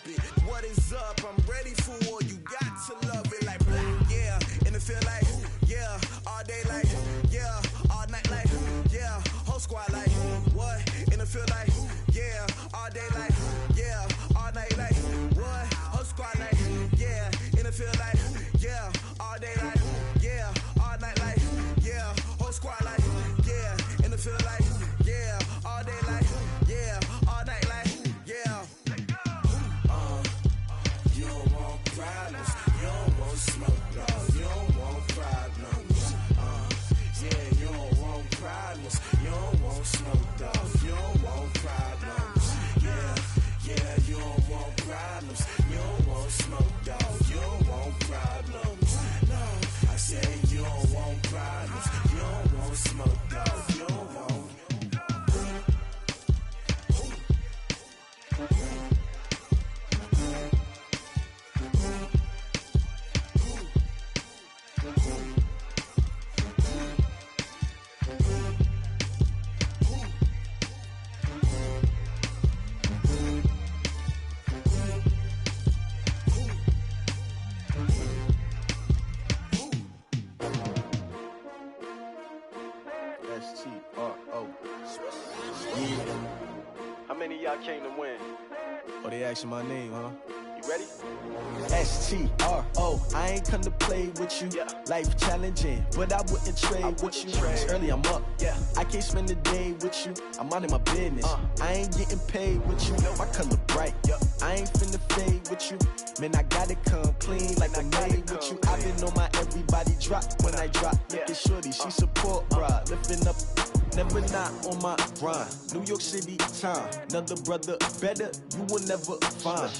it. What is up? I'm ready for war. You got to love it like black, yeah. And it feel like, yeah. All day like, yeah. All night like, yeah. Whole squad like, what? And it feel like, yeah. All day like, yeah. All night like, what? Whole squad like, yeah. And it feel like, yeah. All day like, yeah. All night like, yeah. Whole squad like, yeah. And it feel like, yeah. All day like, yeah. All night like, yeah. You don't want problems. You don't want smoke, dog. You don't want problems. Yeah, you don't want problems. You don't want smoke, dog. You don't want problems. Yeah, you don't want problems. You don't want smoke, dog. You don't want problems. No, I said you don't want problems. You don't want smoke, dog. You don't want. S-T-R-O. Yeah. How many of y'all came to win? Oh, they asking my name, huh? You ready? S-T-R-O. I ain't come to play with you. Yeah. Life challenging, but I wouldn't trade with you. It's early, I'm up. Yeah. I can't spend the day with you. I'm out of my business. I ain't getting paid with you. My color bright. I ain't finna fade with you. Man, I gotta come clean like I'm made with you. I've been on my everybody drop when I drop. Look at shorty, she support ride. Lifting up, never not on my grind. New York City time. Another brother better, you will never find.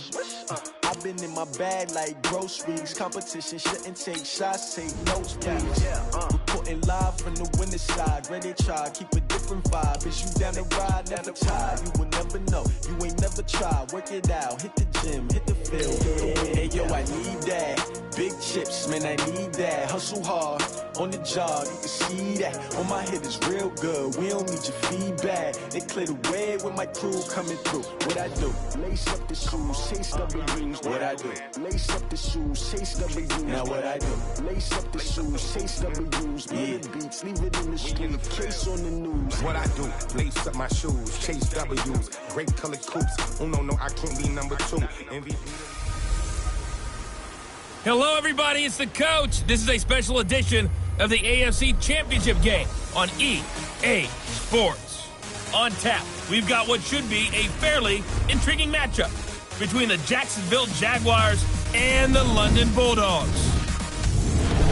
I've been in my bag like groceries. Competition shouldn't take shots, take notes, please. Reporting live from the winter side. Ready to try, keep a different vibe. Is you down the ride, never tired. You will never know, you ain't never tried. Work it out, hit the gym, hit the field. Hey yo, I need that. Big chips, man, I need that. Hustle hard, on the job, you can see that. On my head is real good, we don't need your feedback. They clear the way with my crew coming through. What I do? Lace up the shoes, chase W's. What I do? Lace up the shoes, chase W's. Now what I do? Lace up the shoes, chase W's. Yeah. Beats, leave it in the street, case on the news. What I do? Lace up my shoes, chase W's. Great colored coops. Oh no, I can't be number 2. MVP. Hello, everybody. It's the coach. This is a special edition of the AFC Championship game on EA Sports. On tap, we've got what should be a fairly intriguing matchup between the Jacksonville Jaguars and the London Bulldogs.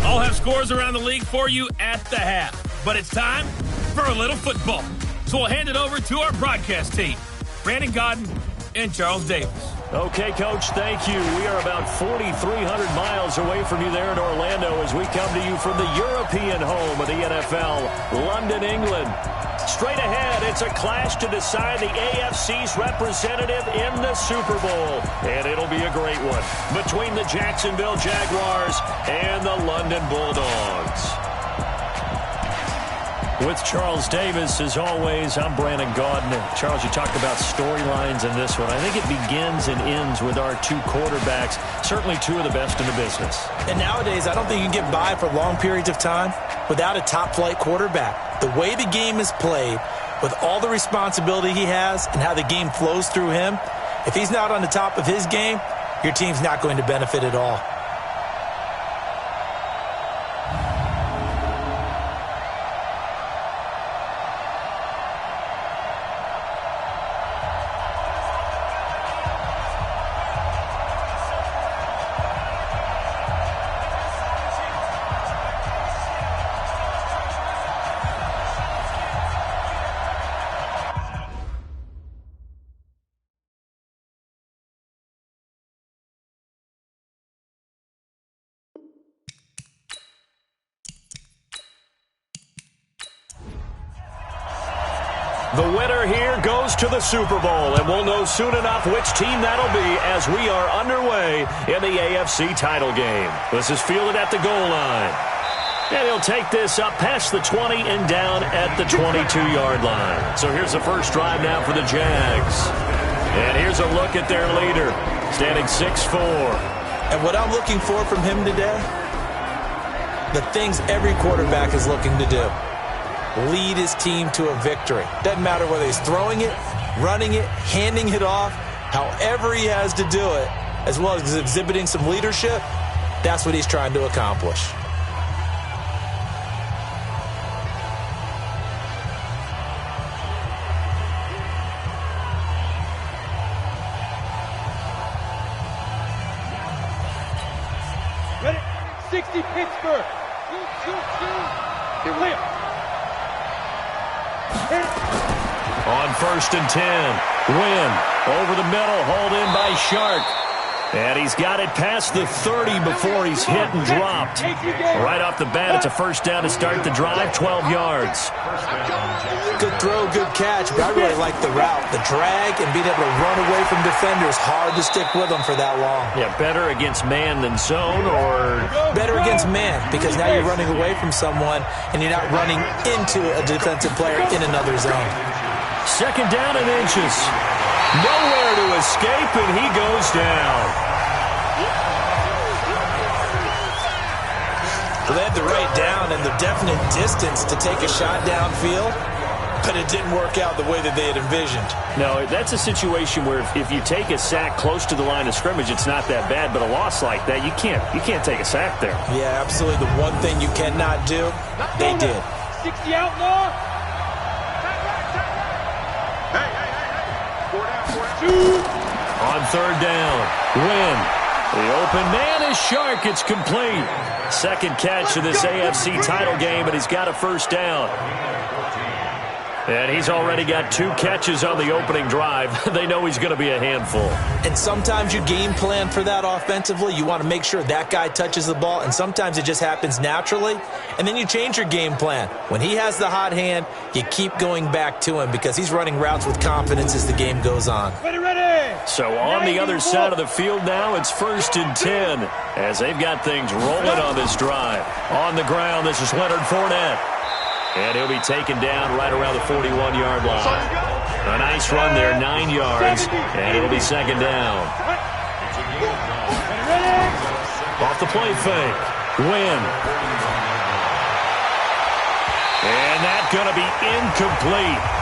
I'll have scores around the league for you at the half, but it's time for a little football. So we'll hand it over to our broadcast team, Brandon Godden and Charles Davis. Okay, Coach, thank you. We are about 4,300 miles away from you there in Orlando as we come to you from the European home of the NFL, London, England. Straight ahead, it's a clash to decide the AFC's representative in the Super Bowl. And it'll be a great one between the Jacksonville Jaguars and the London Bulldogs. With Charles Davis, as always, I'm Brandon Gaudin. Charles, you talked about storylines in this one. I think it begins and ends with our two quarterbacks, certainly two of the best in the business. And nowadays, I don't think you can get by for long periods of time without a top-flight quarterback. The way the game is played, with all the responsibility he has and how the game flows through him, if he's not on the top of his game, your team's not going to benefit at all. The winner here goes to the Super Bowl, and we'll know soon enough which team that'll be as we are underway in the AFC title game. This is fielded at the goal line. And he'll take this up past the 20 and down at the 22-yard line. So here's the first drive now for the Jags. And here's a look at their leader. standing 6'4". And what I'm looking for from him today, the things every quarterback is looking to do. Lead his team to a victory. Doesn't matter whether he's throwing it, running it, handing it off, however he has to do it, as well as exhibiting some leadership, that's what he's trying to accomplish. Ready? 60 Pittsburgh. 2-2-2. Clear. On 1st and 10, Wynn over the middle, hauled in by Shark. And he's got it past the 30 before he's hit and dropped. Right off the bat, it's a first down to start the drive, 12 yards. Good throw, good catch, but I really like the route. The drag and being able to run away from defenders, hard to stick with them for that long. Yeah, better against man than zone, or better against man, because now you're running away from someone and you're not running into a defensive player in another zone. Second down and inches. Nowhere to escape, and he goes down. Well, they had the right down and the definite distance to take a shot downfield, but it didn't work out the way that they had envisioned. No, that's a situation where if you take a sack close to the line of scrimmage, it's not that bad, but a loss like that, you can't take a sack there. Yeah, absolutely. The one thing you cannot do, they did. 60 outlaw. On third down, Wynn. The open man is Shark. It's complete. Second catch of this AFC title game, and he's got a first down. And he's already got 2 catches on the opening drive. They know he's going to be a handful. And sometimes you game plan for that offensively. You want to make sure that guy touches the ball, and sometimes it just happens naturally. And then you change your game plan. When he has the hot hand, you keep going back to him because he's running routes with confidence as the game goes on. Ready. So on the other side of the field now, it's 1st and 10 as they've got things rolling on this drive. On the ground, this is Leonard Fournette. And he'll be taken down right around the 41-yard line. A nice run there, 9 yards, and it'll be second down. Off the play fake, Wynn. And that's going to be incomplete.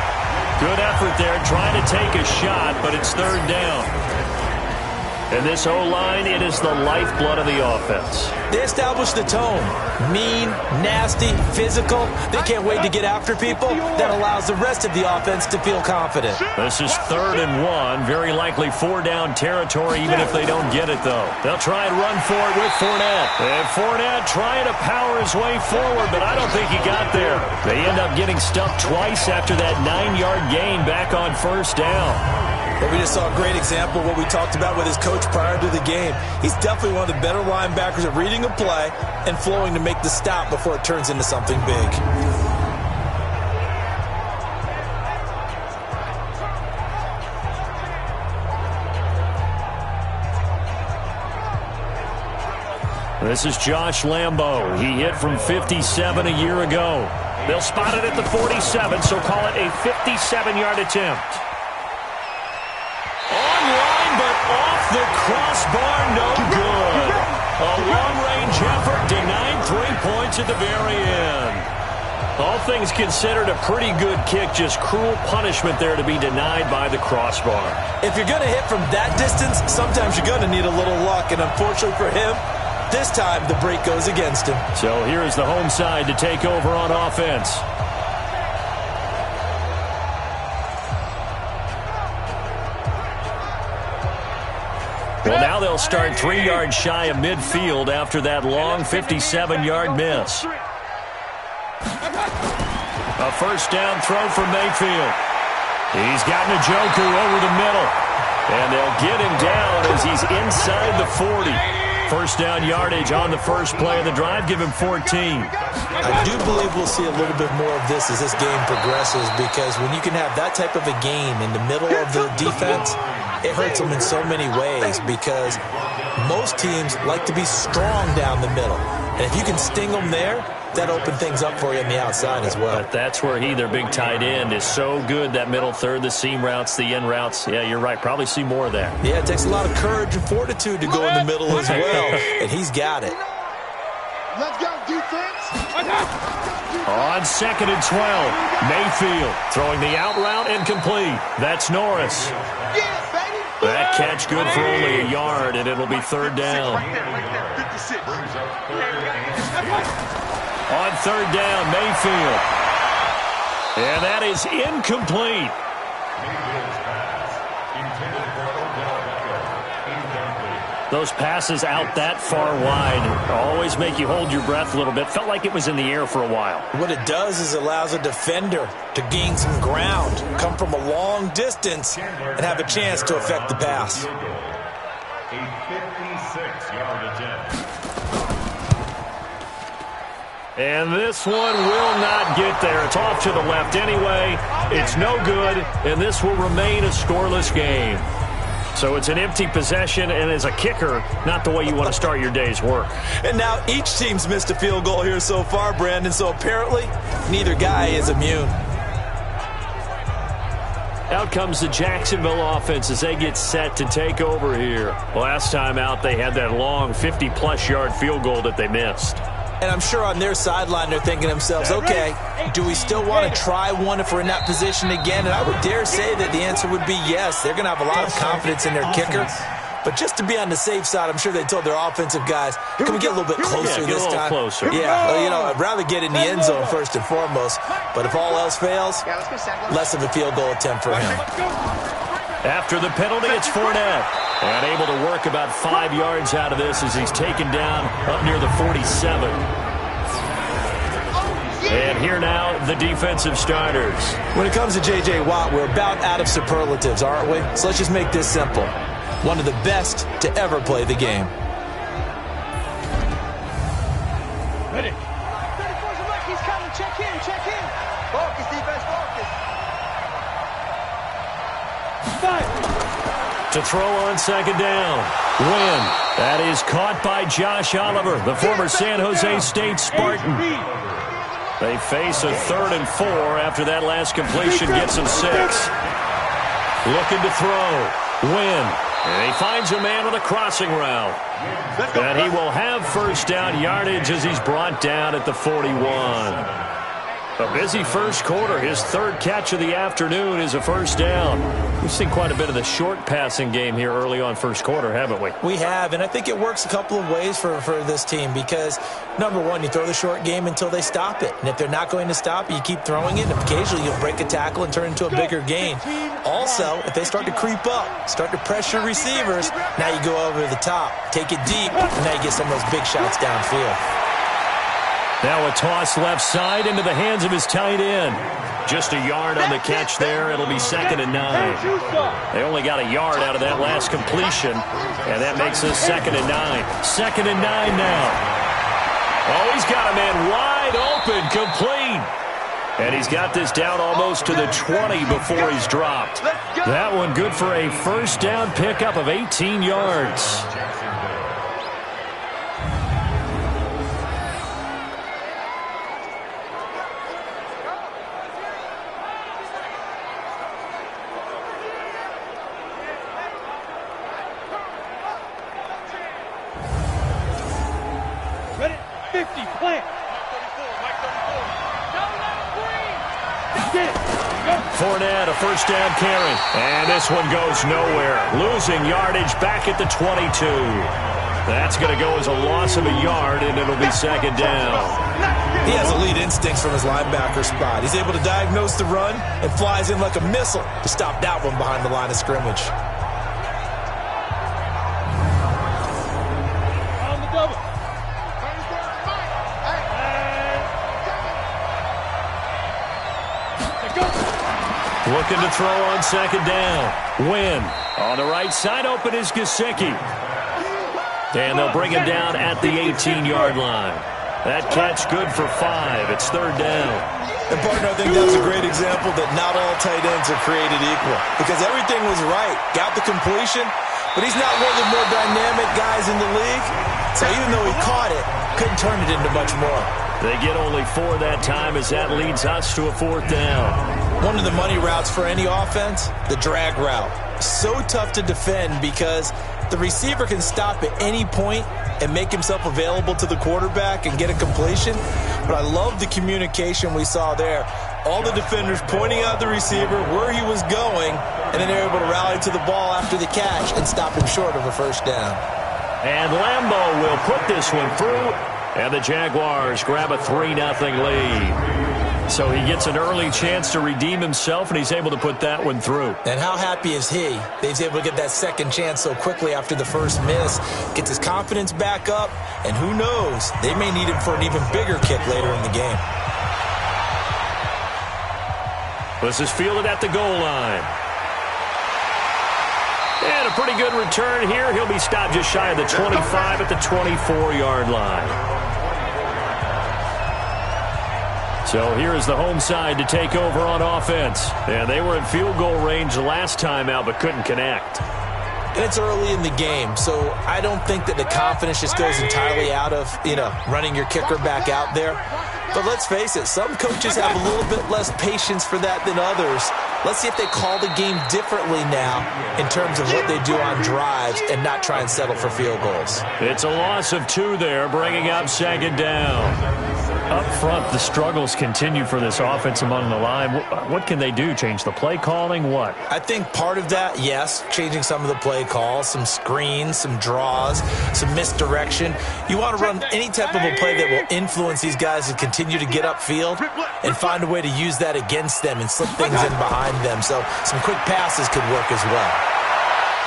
Good effort there, trying to take a shot, but it's third down. And this O-line, it is the lifeblood of the offense. They established the tone. Mean, nasty, physical. They can't wait to get after people. That allows the rest of the offense to feel confident. This is 3rd and 1. Very likely 4-down territory, even if they don't get it, though. They'll try and run for it with Fournette. And Fournette trying to power his way forward, but I don't think he got there. They end up getting stuffed twice after that 9-yard gain back on first down. But we just saw a great example of what we talked about with his coach prior to the game. He's definitely one of the better linebackers at reading a play and flowing to make the stop before it turns into something big. This is Josh Lambo. He hit from 57 a year ago. They'll spot it at the 47, so call it a 57-yard attempt. Online, but off the crossbar, no good. A long-range effort denied 3 points at the very end. All things considered, a pretty good kick, just cruel punishment there to be denied by the crossbar. If you're going to hit from that distance, sometimes you're going to need a little luck, and unfortunately for him, this time the break goes against him. So here is the home side to take over on offense. Well, now they'll start 3 yards shy of midfield after that long 57-yard miss. A first down throw from Mayfield. He's got Njoku over the middle. And they'll get him down as he's inside the 40. First down yardage on the first play of the drive. Give him 14. I do believe we'll see a little bit more of this as this game progresses, because when you can have that type of a game in the middle of the defense, it hurts them in so many ways because most teams like to be strong down the middle. And if you can sting them there, that opens things up for you on the outside as well. But that's where their big tight end, is so good, that middle third, the seam routes, the in routes. Yeah, you're right. Probably see more of that. Yeah, it takes a lot of courage and fortitude to go in the middle as well, and he's got it. Let's go, defense. On 2nd and 12, Mayfield throwing the out route incomplete. That's Norris. That catch good for only a yard, and it'll be 3rd down. On 3rd down, Mayfield. And that is incomplete. Those passes out that far wide always make you hold your breath a little bit. Felt like it was in the air for a while. What it does is it allows a defender to gain some ground, come from a long distance, and have a chance to affect the pass. A 56-yard attempt. And this one will not get there. It's off to the left anyway. It's no good, and this will remain a scoreless game. So it's an empty possession, and as a kicker, not the way you want to start your day's work. And now each team's missed a field goal here so far, Brandon, so apparently neither guy is immune. Out comes the Jacksonville offense as they get set to take over here. Last time out, they had that long 50-plus yard field goal that they missed. And I'm sure on their sideline they're thinking to themselves, okay, do we still want to try one if we're in that position again? And I would dare say that the answer would be yes. They're going to have a lot of confidence in their kicker. But just to be on the safe side, I'm sure they told their offensive guys, can we get a little bit closer this time? Closer. Yeah, well, you know, I'd rather get in the end zone first and foremost. But if all else fails, less of a field goal attempt for him. After the penalty, it's Fournette. And able to work about 5 yards out of this as he's taken down up near the 47. And here now, the defensive starters. When it comes to J.J. Watt, we're about out of superlatives, aren't we? So let's just make this simple. One of the best to ever play the game. Ready. 34's a look. He's coming. Check in. Check in. Focus, defense. Focus. 5. To throw on 2nd down. Win. That is caught by Josh Oliver, the former San Jose State Spartan. They face a 3rd and 4 after that last completion gets them 6. Looking to throw. Win. And he finds a man on the crossing route. And he will have 1st down yardage as he's brought down at the 41. A busy first quarter. His 3rd catch of the afternoon is a 1st down. We've seen quite a bit of the short passing game here early on first quarter, haven't we? We have, and I think it works a couple of ways for this team because, number one, you throw the short game until they stop it. And if they're not going to stop it, you keep throwing it, and occasionally you'll break a tackle and turn into a bigger gain. Also, if they start to creep up, start to pressure receivers, now you go over the top, take it deep, and now you get some of those big shots downfield. Now a toss left side into the hands of his tight end. Just a yard on the catch there. It'll be 2nd and 9. They only got a yard out of that last completion, and that makes us 2nd and 9. 2nd and 9 now. Oh, he's got a man wide open, complete. And he's got this down almost to the 20 before he's dropped. That one good for a 1st down pickup of 18 yards. Ready? 50. Plant. Get it. Go. Fournette, a 1st down carry. And this one goes nowhere. Losing yardage back at the 22. That's going to go as a loss of a yard, and it'll be 2nd down. He has elite instincts from his linebacker spot. He's able to diagnose the run and flies in like a missile to stop that one behind the line of scrimmage. On the double. Looking to throw on 2nd down. Win. On the right side, open is Gesicki. And they'll bring him down at the 18-yard line. That catch good for 5. It's 3rd down. And, partner, I think that's a great example that not all tight ends are created equal because everything was right. Got the completion, but he's not one of the more dynamic guys in the league. So even though he caught it, couldn't turn it into much more. They get only 4 that time as that leads us to a 4th down. One of the money routes for any offense, the drag route. So tough to defend because the receiver can stop at any point and make himself available to the quarterback and get a completion. But I love the communication we saw there. All the defenders pointing out the receiver, where he was going, and then they're able to rally to the ball after the catch and stop him short of a first down. And Lambo will put this one through, and the Jaguars grab a 3-0 lead. So he gets an early chance to redeem himself, and he's able to put that one through. And how happy is he that he's able to get that second chance so quickly after the first miss, gets his confidence back up, and who knows, they may need him for an even bigger kick later in the game. This is fielded at the goal line. And a pretty good return here. He'll be stopped just shy of the 25 at the 24-yard line. So here is the home side to take over on offense. And they were in field goal range the last time out but couldn't connect. And it's early in the game, so I don't think that the confidence just goes entirely out of, running your kicker back out there. But let's face it, some coaches have a little bit less patience for that than others. Let's see if they call the game differently now in terms of what they do on drives and not try and settle for field goals. It's a loss of 2 there, bringing up 2nd down. Up front, the struggles continue for this offense among the line. What can they do? Change the play calling? What? I think part of that, yes, changing some of the play calls, some screens, some draws, some misdirection. You want to run any type of a play that will influence these guys to continue to get upfield and find a way to use that against them and slip things in behind them. So some quick passes could work as well.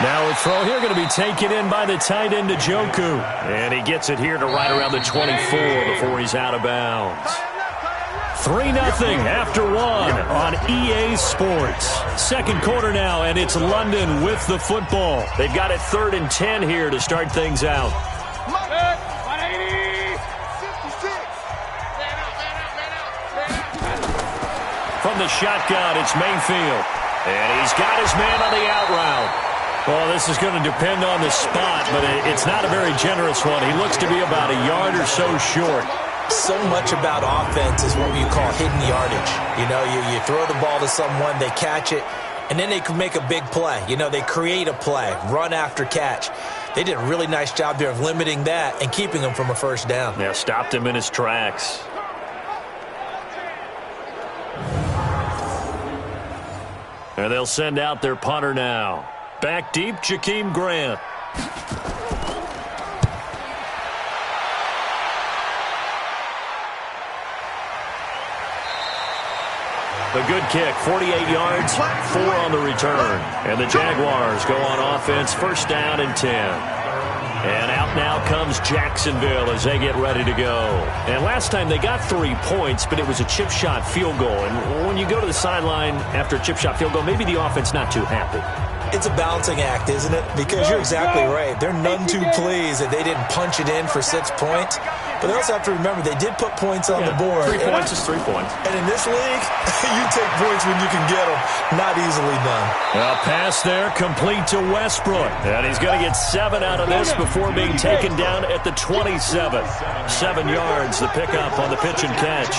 Now a throw here going to be taken in by the tight end Njoku. And he gets it here to right around the 24 before he's out of bounds. 3-0 after 1 on EA Sports. Second quarter now, and it's London with the football. They've got it 3rd and 10 here to start things out. From the shotgun, it's Mayfield. And he's got his man on the out route. Well, this is going to depend on the spot, but it's not a very generous one. He looks to be about a yard or so short. So much about offense is what you call hidden yardage. You throw the ball to someone, they catch it, and then they can make a big play. They create a play, run after catch. They did a really nice job there of limiting that and keeping him from a first down. Yeah, stopped him in his tracks. And they'll send out their punter now. Back deep, Jakeem Grant. The good kick, 48 yards, 4 on the return. And the Jaguars go on offense, first down and 10. And out now comes Jacksonville as they get ready to go. And last time they got 3 points, but it was a chip shot field goal. And when you go to the sideline after a chip shot field goal, maybe the offense not too happy. It's a balancing act, isn't it? Because you're exactly right. They're none too pleased that they didn't punch it in for 6 points. But they also have to remember they did put points on the board. 3 points is 3 points. And in this league, you take points when you can get them. Not easily done. A pass there complete to Westbrook. And he's going to get 7 out of this before being taken down at the 27. 7 yards, the pickup on the pitch and catch.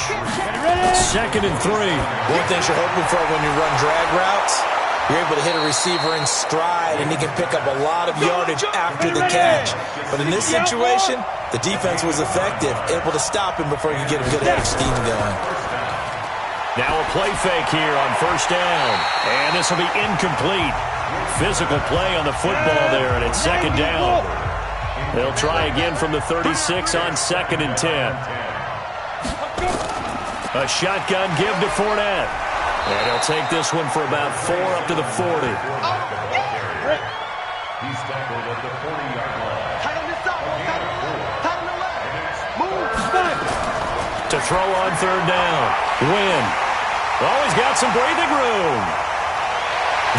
2nd and 3. One thing you're hoping for when you run drag routes, you're able to hit a receiver in stride, and he can pick up a lot of yardage after the catch. But in this situation, the defense was effective, able to stop him before he could get a good head of steam going. Now a play fake here on first down. And this will be incomplete. Physical play on the football there, and it's 2nd down. They'll try again from the 36 on 2nd and 10. A shotgun give to Fournette. And he'll take this one for about 4 up to the 40. He's tackled at the 40-yard line. To throw on 3rd down. Win. Oh, he's got some breathing room.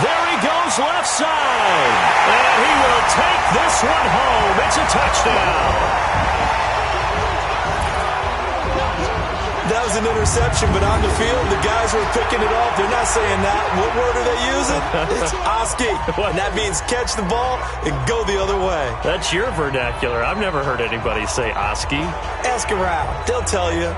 There he goes left side. And he will take this one home. It's a touchdown. That was an interception, but on the field, the guys who are picking it off, they're not saying that. What word are they using? It's Oski. And that means catch the ball and go the other way. That's your vernacular. I've never heard anybody say Oski. Ask around. They'll tell you.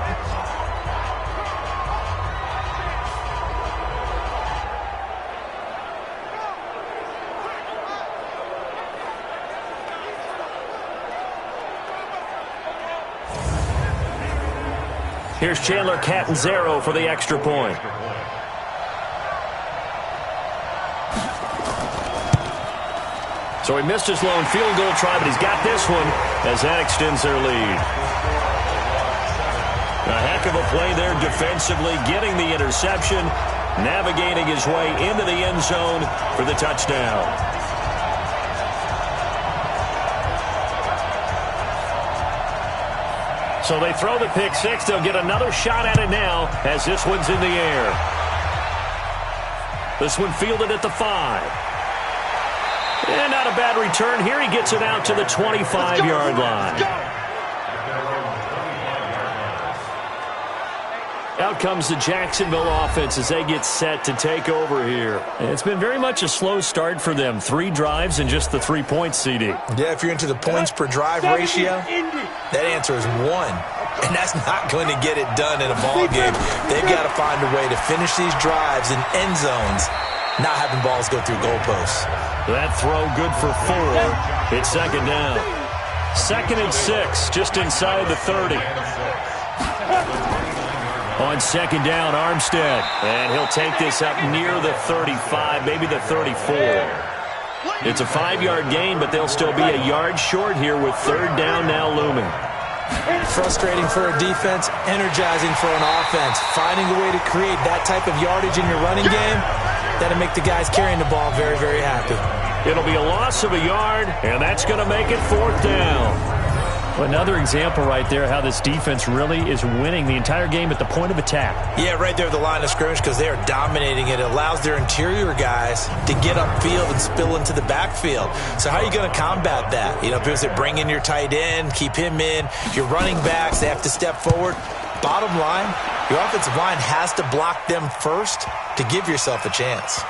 Here's Chandler Catanzaro for the extra point. So he missed his lone field goal try, but he's got this one as that extends their lead. A heck of a play there defensively, getting the interception, navigating his way into the end zone for the touchdown. So they throw the pick six. They'll get another shot at it now as this one's in the air. This one fielded at the 5. And not a bad return here. He gets it out to the 25-yard line. Out comes the Jacksonville offense as they get set to take over here. And it's been very much a slow start for them. 3 drives and just the 3 points, CD. Yeah, if you're into the points per drive ratio, that answer is 1. And that's not going to get it done in a ball game. They've got to find a way to finish these drives in end zones, not having balls go through goalposts. That throw good for 4. It's second down. 2nd and 6, just inside the 30. On second down, Armstead. And he'll take this up near the 35, maybe the 34. It's a 5-yard gain, but they'll still be a yard short here with third down now looming. Frustrating for a defense, energizing for an offense. Finding a way to create that type of yardage in your running game, that'll make the guys carrying the ball very, very happy. It'll be a loss of a yard, and that's going to make it 4th down. Another example right there how this defense really is winning the entire game at the point of attack. Yeah, right there at the line of scrimmage because they are dominating it. It allows their interior guys to get upfield and spill into the backfield. So how are you going to combat that? You know, because they bring in your tight end, keep him in. Your running backs, they have to step forward. Bottom line, your offensive line has to block them first to give yourself a chance.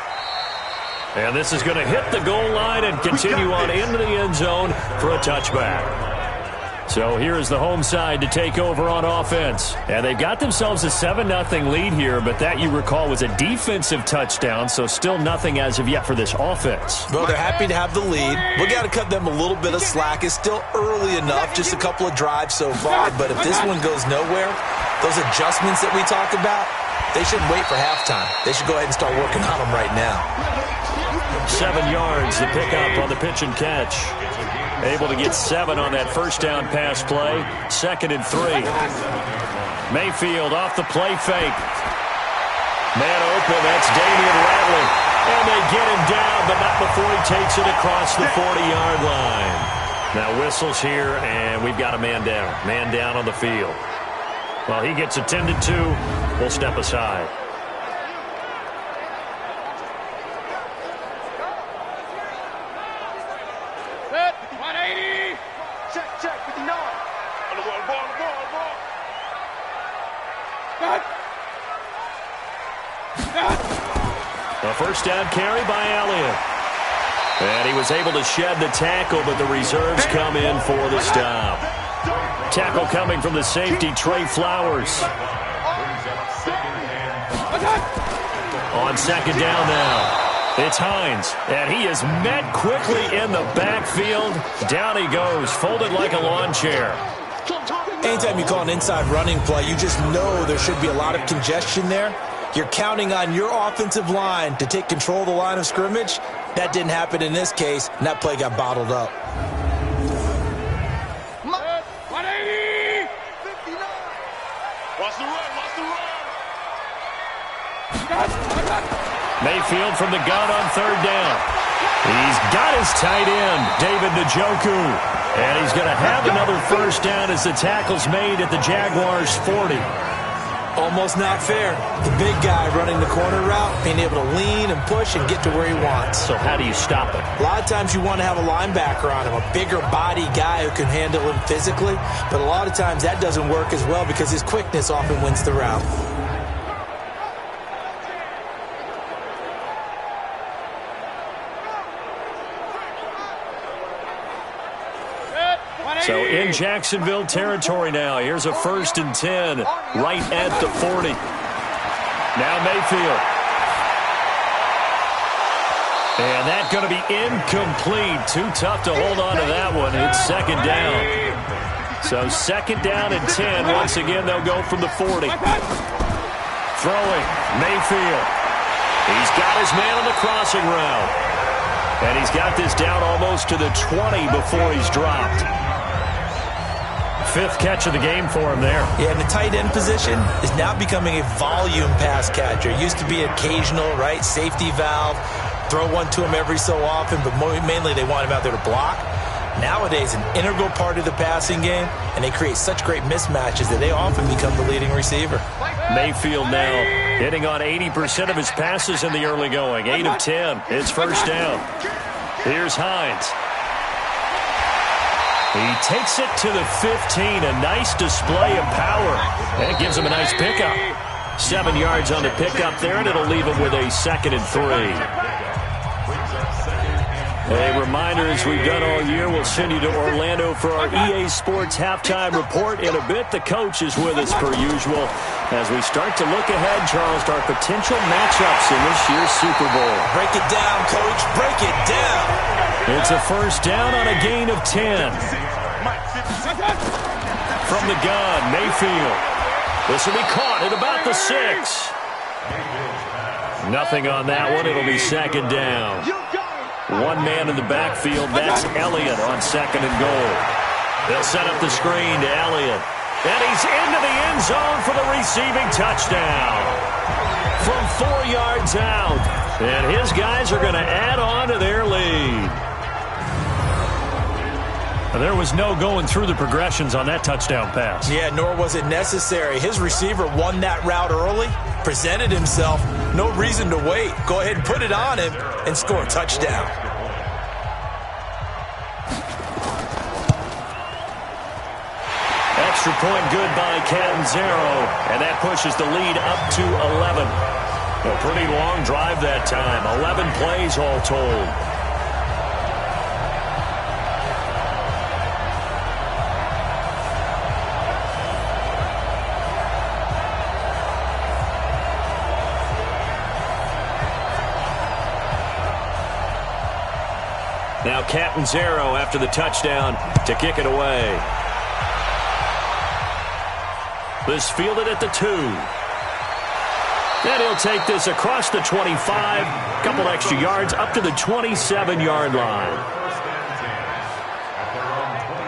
And this is going to hit the goal line and continue on into the end zone for a touchback. So here is the home side to take over on offense. And they've got themselves a 7-0 lead here, but that, you recall, was a defensive touchdown, so still nothing as of yet for this offense. Well, they're happy to have the lead. We got to cut them a little bit of slack. It's still early enough, just a couple of drives so far, but if this one goes nowhere, those adjustments that we talk about, they shouldn't wait for halftime. They should go ahead and start working on them right now. 7 yards, the pickup on the pitch and catch. Able to get 7 on that first down pass play. 2nd and 3. Mayfield off the play fake. Man open, that's Damian Ratley. And they get him down, but not before he takes it across the 40-yard line. Now whistles here, and we've got a man down. Man down on the field. While he gets attended to, we'll step aside. A first down carry by Elliott. And he was able to shed the tackle, but the reserves come in for the stop. Tackle coming from the safety, Trey Flowers. On second down now, it's Hines. And he is met quickly in the backfield. Down he goes, folded like a lawn chair. Anytime you call an inside running play, you just know there should be a lot of congestion there. You're counting on your offensive line to take control of the line of scrimmage. That didn't happen in this case, and that play got bottled up. 180! 59! Watch the run, watch the run! Mayfield from the gun on third down. He's got his tight end, David Njoku. And he's going to have another first down as the tackle's made at the Jaguars' 40. Almost not fair. The big guy running the corner route, being able to lean and push and get to where he wants. So how do you stop it? A lot of times you want to have a linebacker on him, a bigger body guy who can handle him physically, but a lot of times that doesn't work as well because his quickness often wins the route. So in Jacksonville territory now. Here's a 1st and 10 right at the 40. Now Mayfield. And that's going to be incomplete. Too tough to hold on to that one. It's 2nd down. So 2nd down and 10. Once again, they'll go from the 40. Throwing. Mayfield. He's got his man on the crossing route. And he's got this down almost to the 20 before he's dropped. 5th catch of the game for him there. Yeah, and the tight end position is now becoming a volume pass catcher. It used to be occasional, right? Safety valve. Throw one to him every so often, but mainly they want him out there to block. Nowadays, an integral part of the passing game, and they create such great mismatches that they often become the leading receiver. Mayfield now hitting on 80% of his passes in the early going. 8 of 10. It's 1st down. Here's Hines. He takes it to the 15. A nice display of power. And it gives him a nice pickup. 7 yards on the pickup there, and it'll leave him with a 2nd and 3. A reminder, as we've done all year, we'll send you to Orlando for our EA Sports halftime report in a bit. The coach is with us per usual as we start to look ahead, Charles, to our potential matchups in this year's Super Bowl. Break it down, Coach. Break it down. It's a 1st down on a gain of 10. From the gun, Mayfield. This will be caught at about the 6. Nothing on that one. It'll be 2nd down. One man in the backfield. That's Elliott on 2nd and goal. They'll set up the screen to Elliott. And he's into the end zone for the receiving touchdown. From 4 yards out. And his guys are going to add on to their lead. There was no going through the progressions on that touchdown pass. Yeah, nor was it necessary. His receiver won that route early, presented himself. No reason to wait. Go ahead and put it on him and score a touchdown. Extra point good by Catanzaro, and that pushes the lead up to 11. A pretty long drive that time. 11 plays all told. Now Catanzaro after the touchdown to kick it away. This fielded at the 2. And he'll take this across the 25. Couple extra yards up to the 27-yard line.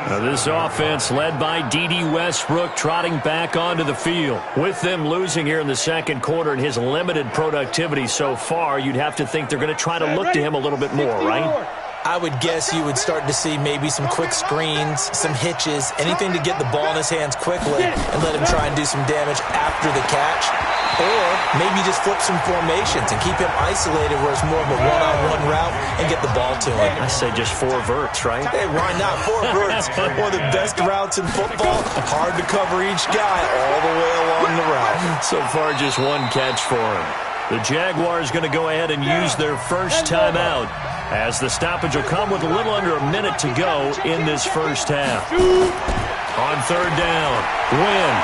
Now this offense led by D.D. Westbrook trotting back onto the field. With them losing here in the 2nd quarter and his limited productivity so far, you'd have to think they're going to try to look to him a little bit more, right? I would guess you would start to see maybe some quick screens, some hitches, anything to get the ball in his hands quickly and let him try and do some damage after the catch. Or maybe just flip some formations and keep him isolated where it's more of a one-on-one route and get the ball to him. I say just 4 verts, right? Hey, why not? 4 verts. One of the best routes in football. Hard to cover each guy all the way along the route. So far, just 1 catch for him. The Jaguars going to go ahead and use their first timeout as the stoppage will come with a little under a minute to go in this first half. On 3rd down, Wynn.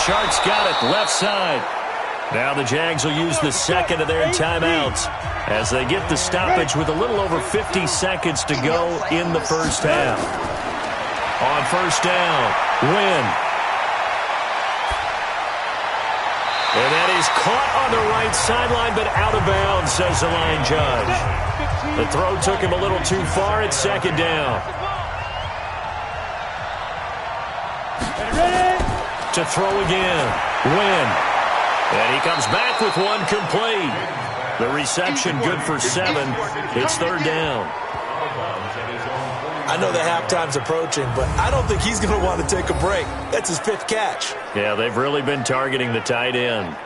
Sharks got it left side. Now the Jags will use the 2nd of their timeouts as they get the stoppage with a little over 50 seconds to go in the first half. On 1st down, Wynn. And that is caught on the right sideline, but out of bounds, says the line judge. The throw took him a little too far. It's 2nd down. To throw again. Wynn. And he comes back with 1 complete. The reception good for 7. It's 3rd down. I know the halftime's approaching, but I don't think he's going to want to take a break. That's his 5th catch. Yeah, they've really been targeting the tight end.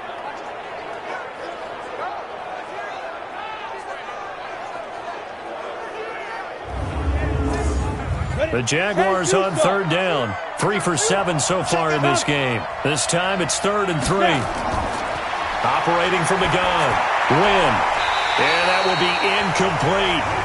The Jaguars on 3rd down. 3 for 7 so far in this game. This time it's 3rd and 3. Operating from the gun. Win. And that will be incomplete.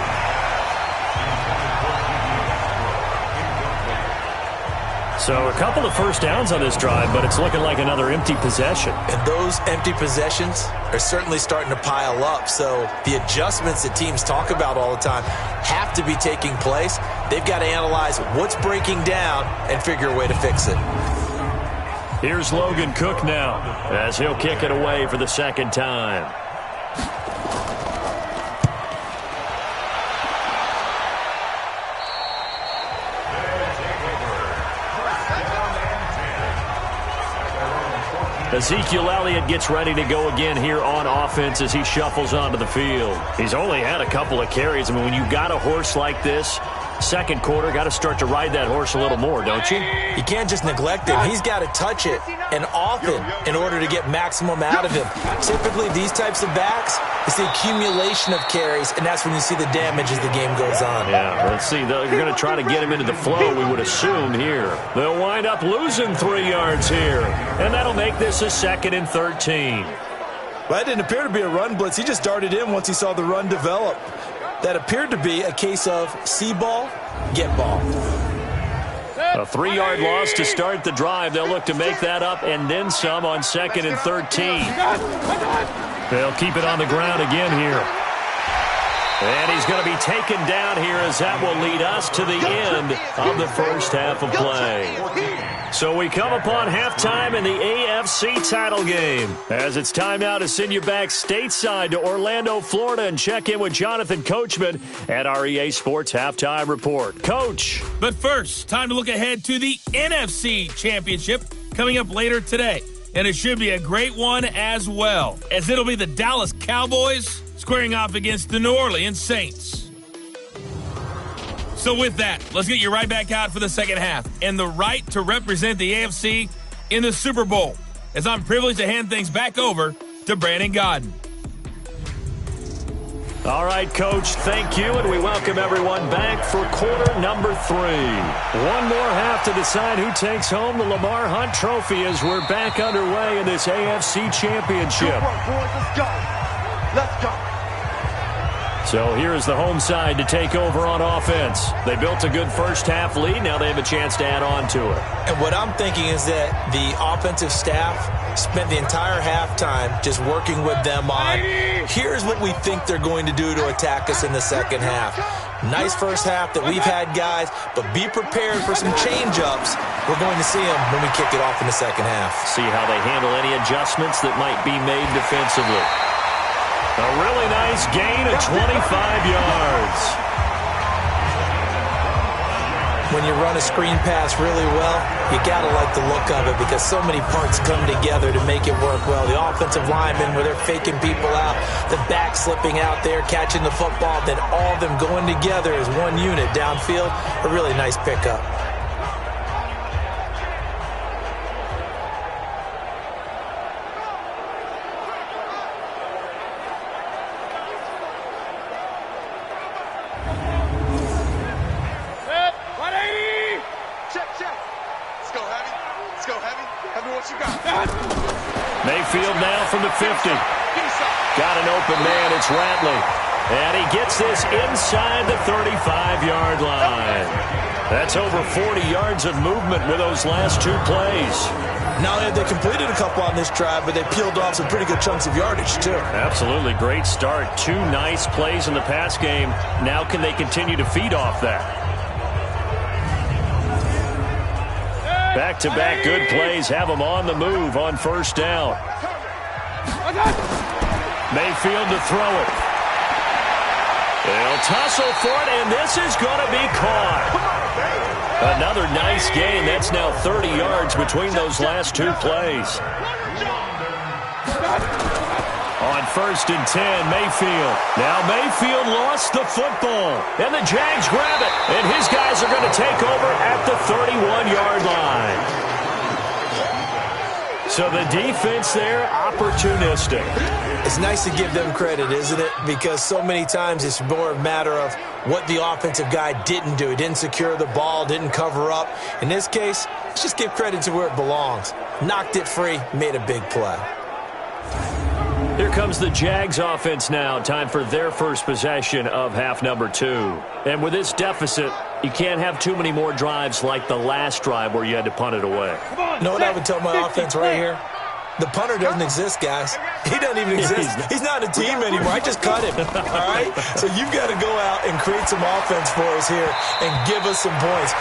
So a couple of first downs on this drive, but it's looking like another empty possession. And those empty possessions are certainly starting to pile up. So the adjustments that teams talk about all the time have to be taking place. They've got to analyze what's breaking down and figure a way to fix it. Here's Logan Cook now as he'll kick it away for the 2nd time. Ezekiel Elliott gets ready to go again here on offense as he shuffles onto the field. He's only had a couple of carries. I mean, when you've got a horse like this, 2nd quarter, got to start to ride that horse a little more, don't you? You can't just neglect him. He's got to touch it, and often, in order to get maximum out of him. Typically, these types of backs, it's the accumulation of carries, and that's when you see the damage as the game goes on. Yeah, let's see. They're going to try to get him into the flow, we would assume, here. They'll wind up losing 3 yards here, and that'll make this a 2nd and 13. Well, that didn't appear to be a run blitz. He just darted in once he saw the run develop. That appeared to be a case of see ball, get ball. A 3-yard loss to start the drive. They'll look to make that up and then some on 2nd and 13. They'll keep it on the ground again here. And he's going to be taken down here as that will lead us to the end of the first half of play. So we come upon halftime in the AFC title game. As it's time now to send you back stateside to Orlando, Florida, and check in with Jonathan Coachman at our EA Sports Halftime Report. Coach. But first, time to look ahead to the NFC Championship coming up later today. And it should be a great one as well, as it'll be the Dallas Cowboys squaring off against the New Orleans Saints. So with that, let's get you right back out for the second half and the right to represent the AFC in the Super Bowl, as I'm privileged to hand things back over to Brandon Gaudin. All right, Coach, thank you, and we welcome everyone back for quarter number 3. One more half to decide who takes home the Lamar Hunt Trophy as we're back underway in this AFC Championship. Good work, boys. Let's go. Let's go. So here's the home side to take over on offense. They built a good first half lead. Now they have a chance to add on to it. And what I'm thinking is that the offensive staff spent the entire halftime just working with them on, here's what we think they're going to do to attack us in the second half. Nice first half that we've had, guys, but be prepared for some change-ups. We're going to see them when we kick it off in the second half. See how they handle any adjustments that might be made defensively. A really nice gain of 25 yards. When you run a screen pass really well, you got to like the look of it because so many parts come together to make it work well. The offensive linemen, where they're faking people out, the back slipping out there, catching the football, then all of them going together as one unit downfield. A really nice pickup. Mayfield now from the 50. Got an open man, it's Ratley. And he gets this inside the 35-yard line. That's over 40 yards of movement with those last 2 plays. Not only have they completed a couple on this drive, but they peeled off some pretty good chunks of yardage, too. Absolutely. Great start. 2 nice plays in the pass game. Now can they continue to feed off that? Back-to-back good plays have them on the move on first down. Mayfield to throw it. They'll tussle for it, and this is going to be caught. Another nice gain. That's now 30 yards between those last 2 plays. On 1st and 10, Mayfield. Now Mayfield lost the football, and the Jags grab it, and his guys are going to take over at the 31-yard line. So the defense there, opportunistic. It's nice to give them credit, isn't it? Because so many times it's more a matter of what the offensive guy didn't do. He didn't secure the ball, didn't cover up. In this case, let's just give credit to where it belongs. Knocked it free, made a big play. Here comes the Jags offense now. Time for their first possession of half number 2. And with this deficit, you can't have too many more drives like the last drive where you had to punt it away. You know what I would tell my offense right here? The punter doesn't exist, guys. He doesn't even exist. He's not a team anymore. I just cut him, all right? So you've got to go out and create some offense for us here and give us some points.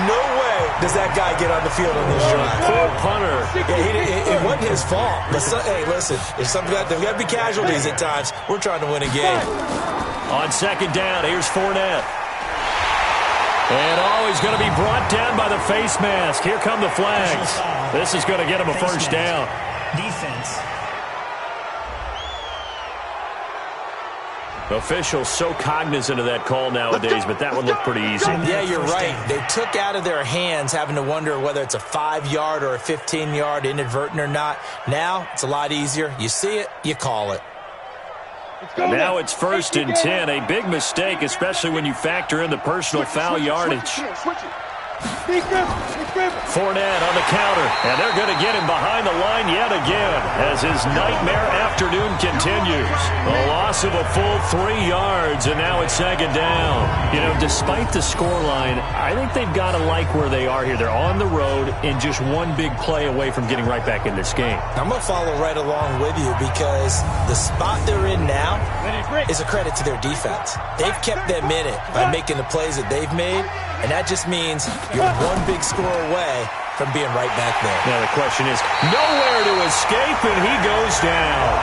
No way does that guy get on the field on this drive. Poor punter. Yeah, it wasn't his fault. But hey, listen, there's got to be casualties at times. We're trying to win a game. On 2nd down, here's Fournette. And he's going to be brought down by the face mask. Here come the flags. This is going to get him a first down. Defense. Officials so cognizant of that call nowadays, but that one looked pretty easy. Yeah, you're right. They took out of their hands having to wonder whether it's a 5-yard or a 15-yard inadvertent or not. Now it's a lot easier. You see it, you call it. Now it's 1st and 10. A big mistake, especially when you factor in the personal foul yardage. Fournette on the counter, and they're going to get him behind the line yet again as his nightmare afternoon continues. A loss of a full 3 yards, and now it's 2nd down. You know, despite the scoreline, I think they've got to like where they are here. They're on the road and just one big play away from getting right back in this game. I'm going to follow right along with you because the spot they're in now is a credit to their defense. They've kept them in it by making the plays that they've made, and that just means you're one big score away from being right back there. Now the question is, nowhere to escape, and he goes down.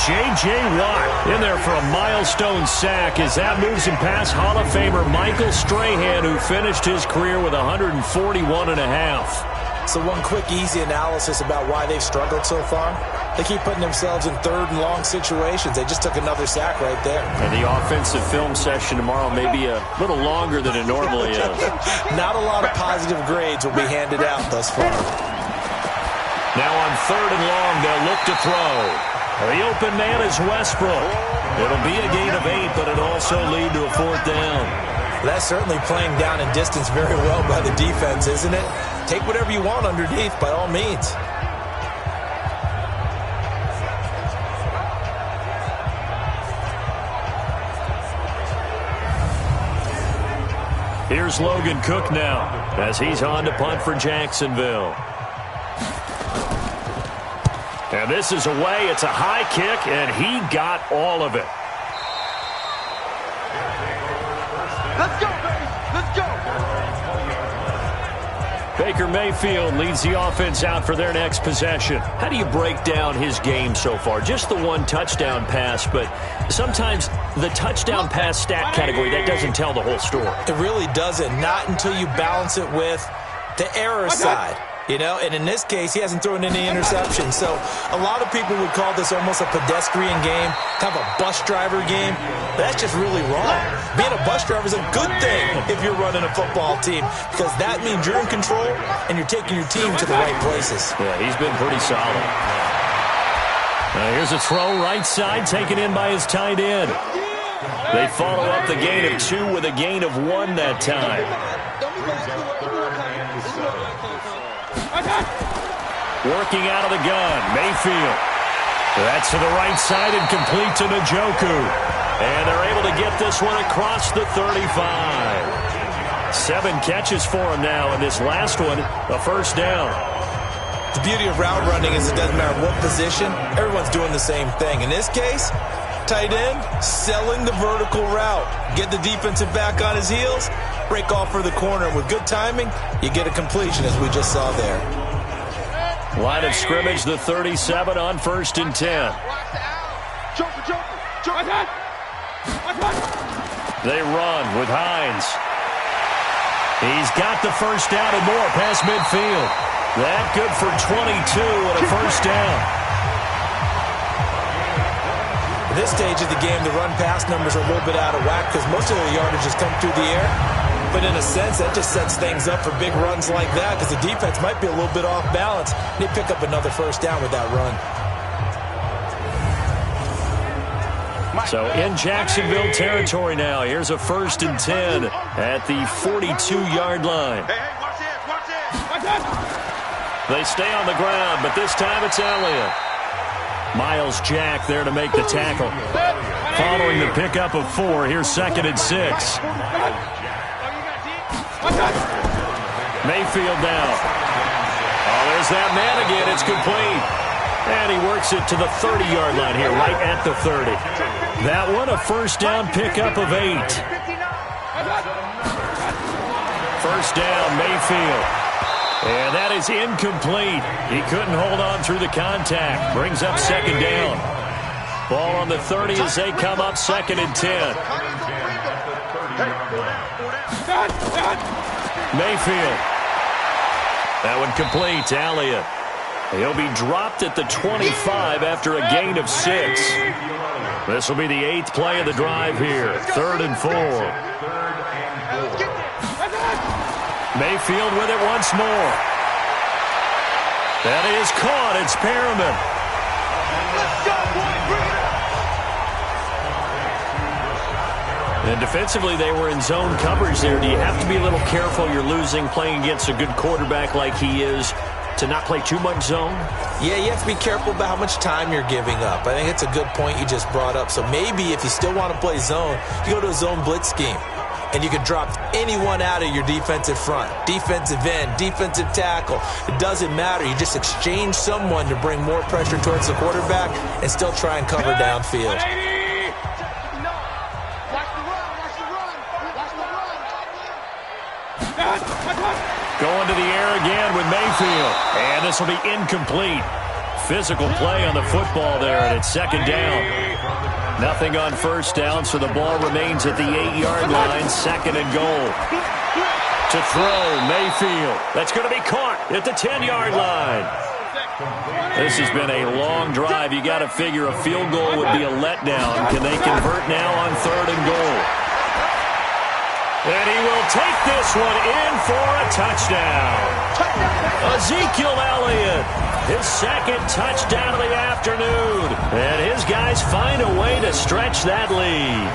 J.J. Watt in there for a milestone sack as that moves him past Hall of Famer Michael Strahan, who finished his career with 141.5. So one quick, easy analysis about why they've struggled so far. They keep putting themselves in 3rd and long situations. They just took another sack right there. And the offensive film session tomorrow may be a little longer than it normally is. Not a lot of positive grades will be handed out thus far. Now on 3rd and long, they'll look to throw. The open man is Westbrook. It'll be a gain of 8, but it'll also lead to a 4th down. That's certainly playing down in distance very well by the defense, isn't it? Take whatever you want underneath, by all means. Here's Logan Cook now as he's on to punt for Jacksonville. And this is away. It's a high kick, and he got all of it. Let's go, baby. Let's go. Baker Mayfield leads the offense out for their next possession. How do you break down his game so far? Just the one touchdown pass, but sometimes the touchdown pass stat category, that doesn't tell the whole story. It really doesn't. Not until you balance it with the error side. You know, and in this case, he hasn't thrown any interceptions. So a lot of people would call this almost a pedestrian game, kind of a bus driver game. But that's just really wrong. Being a bus driver is a good thing if you're running a football team, because that means you're in control and you're taking your team to the right places. Yeah, he's been pretty solid. Here's a throw right side taken in by his tight end. They follow up the gain of 2 with a gain of 1 that time. Working out of the gun, Mayfield. That's to the right side and complete to Njoku. And they're able to get this one across the 35. 7 catches for him now, and this last one, a first down. The beauty of route running is it doesn't matter what position, everyone's doing the same thing. In this case, tight end, selling the vertical route. Get the defensive back on his heels, break off for the corner. With good timing, you get a completion, as we just saw there. Line of scrimmage, the 37 on 1st and 10. They run with Hines. He's got the first down and more past midfield. That good for 22 and a first down. this stage of the game, the run-pass numbers are a little bit out of whack because most of the yardage has come through the air. But in a sense, that just sets things up for big runs like that because the defense might be a little bit off balance. They pick up another first down with that run. So in Jacksonville territory now, here's a 1st and 10 at the 42-yard line. They stay on the ground, but this time it's Elliott. Miles Jack there to make the tackle. Following the pickup of 4, here's 2nd and 6. Mayfield now. Oh, there's that man again. It's complete. And he works it to the 30-yard line here, right at the 30. That one, a first down pickup of 8. First down, Mayfield. And that is incomplete. He couldn't hold on through the contact. Brings up 2nd down. Ball on the 30 as they come up 2nd and 10. Mayfield. That one complete to Elliott. He'll be dropped at the 25 after a gain of 6. This will be the 8th play of the drive here. 3rd and 4. Mayfield with it once more. That is caught. It's Perriman. And defensively, they were in zone coverage there. Do you have to be a little careful? You're losing playing against a good quarterback like he is to not play too much zone? Yeah, you have to be careful about how much time you're giving up. I think it's a good point you just brought up. So maybe if you still want to play zone, you go to a zone blitz scheme. And you can drop anyone out of your defensive front, defensive end, defensive tackle. It doesn't matter. You just exchange someone to bring more pressure towards the quarterback and still try and cover downfield. Going to the air again with Mayfield. And this will be incomplete. Physical play on the football there, and it's 2nd down. Nothing on first down, so the ball remains at the 8-yard line. 2nd and goal. To throw, Mayfield. That's going to be caught at the 10-yard line. This has been a long drive. You got to figure a field goal would be a letdown. Can they convert now on 3rd and goal? And he will take this one in for a touchdown. Ezekiel Elliott, his 2nd touchdown of the afternoon. And his guys find a way to stretch that lead.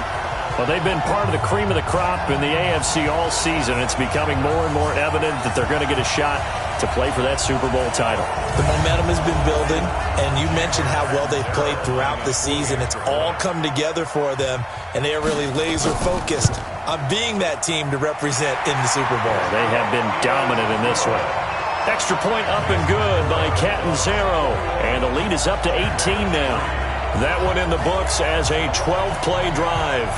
Well, they've been part of the cream of the crop in the AFC all season. It's becoming more and more evident that they're going to get a shot to play for that Super Bowl title. The momentum has been building, and you mentioned how well they've played throughout the season. It's all come together for them, and they are really laser-focused on being that team to represent in the Super Bowl. They have been dominant in this one. Extra point up and good by Catanzaro, and the lead is up to 18 now. That one in the books as a 12-play drive.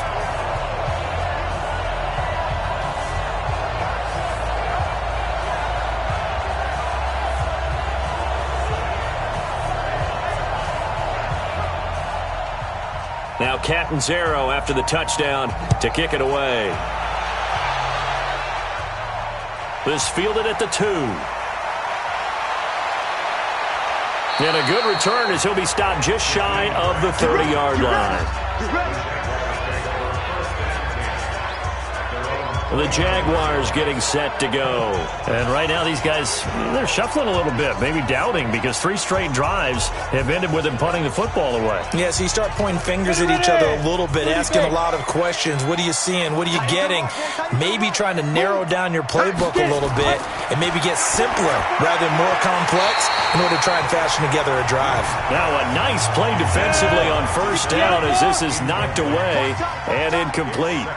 Now Catanzaro after the touchdown to kick it away. This fielded at the 2. And a good return as he'll be stopped just shy of the 30-yard line. The Jaguars getting set to go. And right now these guys, they're shuffling a little bit, maybe doubting because 3 straight drives have ended with them punting the football away. Yeah, so you start pointing fingers at each other a little bit, asking a lot of questions. What are you seeing? What are you getting? Maybe trying to narrow down your playbook a little bit and maybe get simpler rather than more complex in order to try and fashion together a drive. Now a nice play defensively on first down as this is knocked away and incomplete.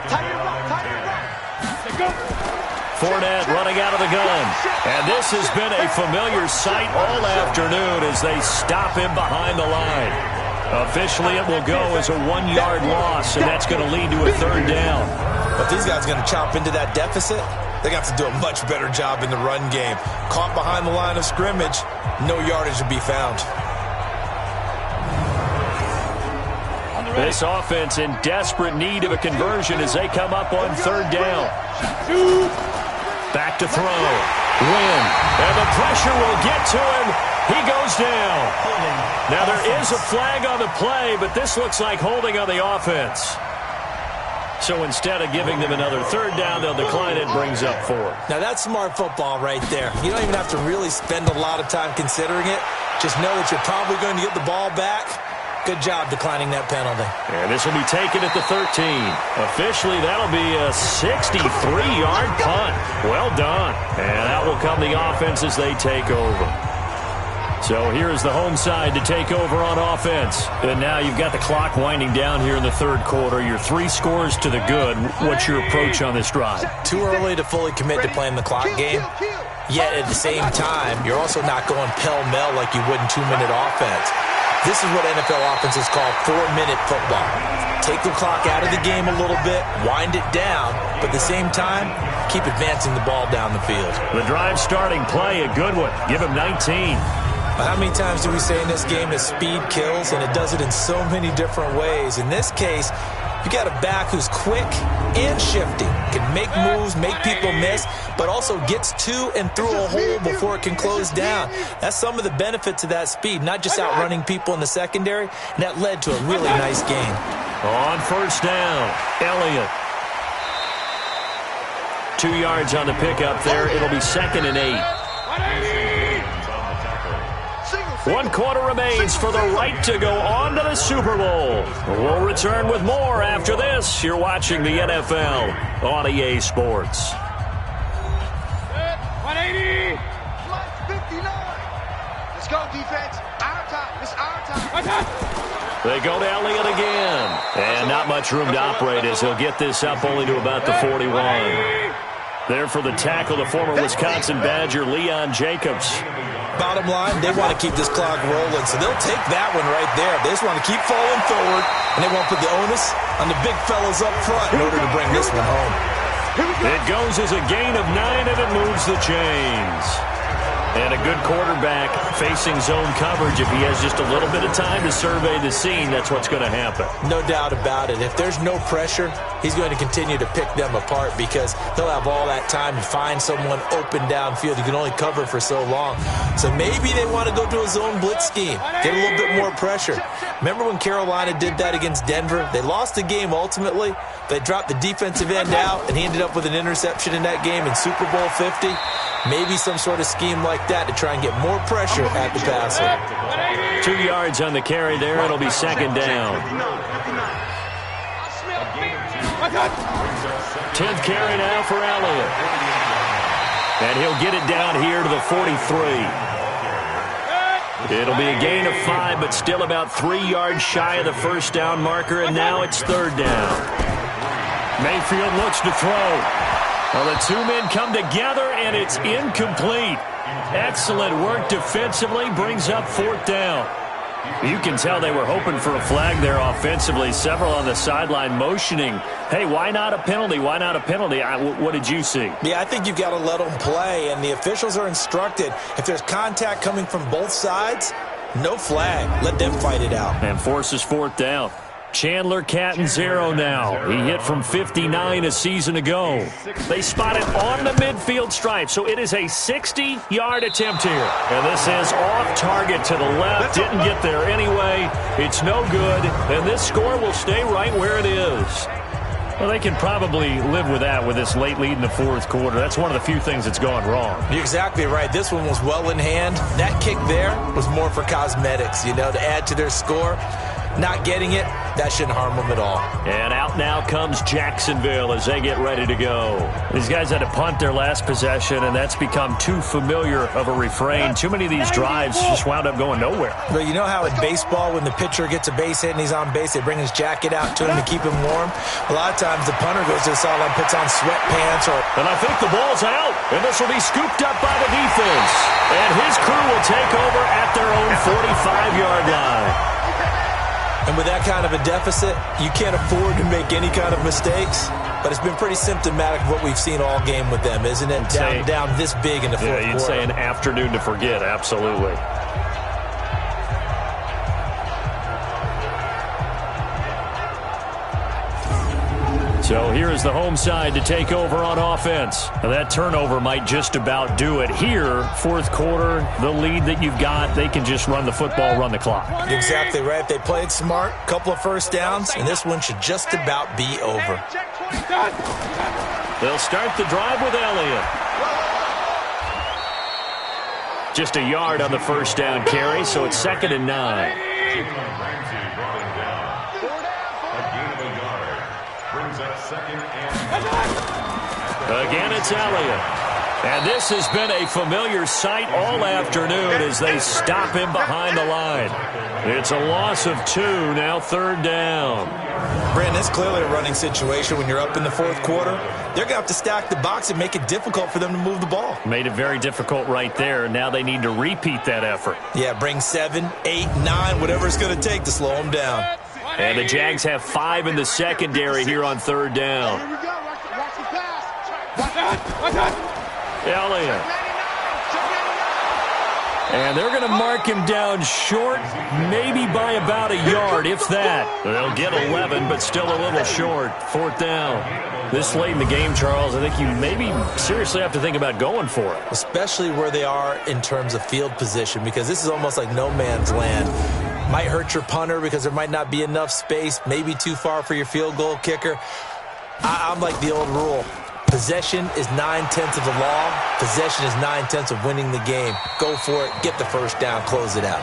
Fournette running out of the gun. And this has been a familiar sight all afternoon as they stop him behind the line. Officially, it will go as a 1-yard loss, and that's going to lead to a 3rd down. But these guys are going to chop into that deficit. They're going to have to do a much better job in the run game. Caught behind the line of scrimmage, no yardage to be found. This offense in desperate need of a conversion as they come up on 3rd down. Back to throw. Wynn. And the pressure will get to him. He goes down. Now there is a flag on the play, but this looks like holding on the offense. So instead of giving them another third down, they'll decline it, brings up 4. Now that's smart football right there. You don't even have to really spend a lot of time considering it. Just know that you're probably going to get the ball back. Good job declining that penalty. And this will be taken at the 13. Officially, that'll be a 63-yard punt. Well done. And out will come the offense as they take over. So here's the home side to take over on offense. And now you've got the clock winding down here in the third quarter. You're 3 scores to the good. What's your approach on this drive? Too early to fully commit to playing the clock game. Yet at the same time, you're also not going pell-mell like you would in 2-minute offense. This is what NFL offenses call 4-minute football. Take the clock out of the game a little bit, wind it down, but at the same time, keep advancing the ball down the field. The drive starting play, a good one. Give him 19. How many times do we say in this game that speed kills, and it does it in so many different ways? In this case, you got a back who's quick and shifty, can make moves, make people miss, but also gets to and through a hole before it can close down. That's some of the benefits of that speed, not just outrunning people in the secondary, and that led to a really nice game. On first down, Elliott. 2 yards on the pickup there. It'll be 2nd and 8. 1 quarter remains for the right to go on to the Super Bowl. We'll return with more after this. You're watching the NFL on EA Sports. 180. 59. Let's go, defense. Our time. It's our time. They go to Elliott again. And not much room to operate as he'll get this up only to about the 41. There for the tackle, the former Wisconsin Badger, Leon Jacobs. Bottom line, they want to keep this clock rolling, so they'll take that one right there. They just want to keep falling forward, and they won't put the onus on the big fellas up front in order to bring this one home. It goes as a gain of 9, and it moves the chains. And a good quarterback facing zone coverage. If he has just a little bit of time to survey the scene, that's what's going to happen. No doubt about it. If there's no pressure, he's going to continue to pick them apart because he'll have all that time to find someone open downfield. He can only cover for so long. So maybe they want to go to a zone blitz scheme, get a little bit more pressure. Remember when Carolina did that against Denver? They lost the game ultimately. They dropped the defensive end out, and he ended up with an interception in that game in Super Bowl 50. Maybe some sort of scheme like that to try and get more pressure at the passer. 2 yards on the carry there. It'll be 2nd down. 10th carry now for Elliott. And he'll get it down here to the 43. It'll be a gain of 5, but still about 3 yards shy of the first down marker, and now it's 3rd down. Mayfield looks to throw. Well, the 2 men come together, and it's incomplete. Excellent work defensively, brings up 4th down. You can tell they were hoping for a flag there offensively. Several on the sideline motioning, hey, why not a penalty? Why not a penalty? What did you see? Yeah, I think you've got to let them play, and the officials are instructed. If there's contact coming from both sides, no flag. Let them fight it out. And forces 4th down. Chandler Catanzaro now. He hit from 59 a season ago. They spot it on the midfield stripe, so it is a 60-yard attempt here. And this is off target to the left. Didn't get there anyway. It's no good, and this score will stay right where it is. Well, they can probably live with that with this late lead in the 4th quarter. That's one of the few things that's gone wrong. You're exactly right. This one was well in hand. That kick there was more for cosmetics, to add to their score. Not getting it, that shouldn't harm them at all. And out now comes Jacksonville as they get ready to go. These guys had to punt their last possession, and that's become too familiar of a refrain. Too many of these drives just wound up going nowhere. But you know how in baseball, when the pitcher gets a base hit and he's on base, they bring his jacket out to him to keep him warm? A lot of times the punter goes to the sideline, puts on sweatpants. And I think the ball's out, and this will be scooped up by the defense. And his crew will take over at their own 45-yard line. And with that kind of a deficit, you can't afford to make any kind of mistakes. But it's been pretty symptomatic of what we've seen all game with them, isn't it? Down this big in the fourth quarter. You'd say an afternoon to forget, absolutely. So here is the home side to take over on offense. Now that turnover might just about do it. Here, fourth quarter, the lead that you've got, they can just run the football, run the clock. Exactly right. They played smart, couple of first downs, and this one should just about be over. They'll start the drive with Elliott. Just a yard on the first down carry, so it's 2nd and 9. Again, it's Elliott. And this has been a familiar sight all afternoon as they stop him behind the line. It's a loss of 2, now 3rd down. Brandon, it's clearly a running situation when you're up in the fourth quarter. They're going to have to stack the box and make it difficult for them to move the ball. Made it very difficult right there. Now they need to repeat that effort. Yeah, bring 7, 8, 9, whatever it's going to take to slow them down. And the Jags have 5 in the secondary here on 3rd down. Here we go. Watch the pass. Watch that. Elliott. And they're going to mark him down short, maybe by about a yard, if that. They'll get 11, but still a little short. 4th down. This late in the game, Charles, I think you maybe seriously have to think about going for it. Especially where they are in terms of field position, because this is almost like no man's land. Might hurt your punter because there might not be enough space, maybe too far for your field goal kicker. I'm like the old rule. Possession is 9/10 of the law. Possession is 9/10 of winning the game. Go for it. Get the first down. Close it out.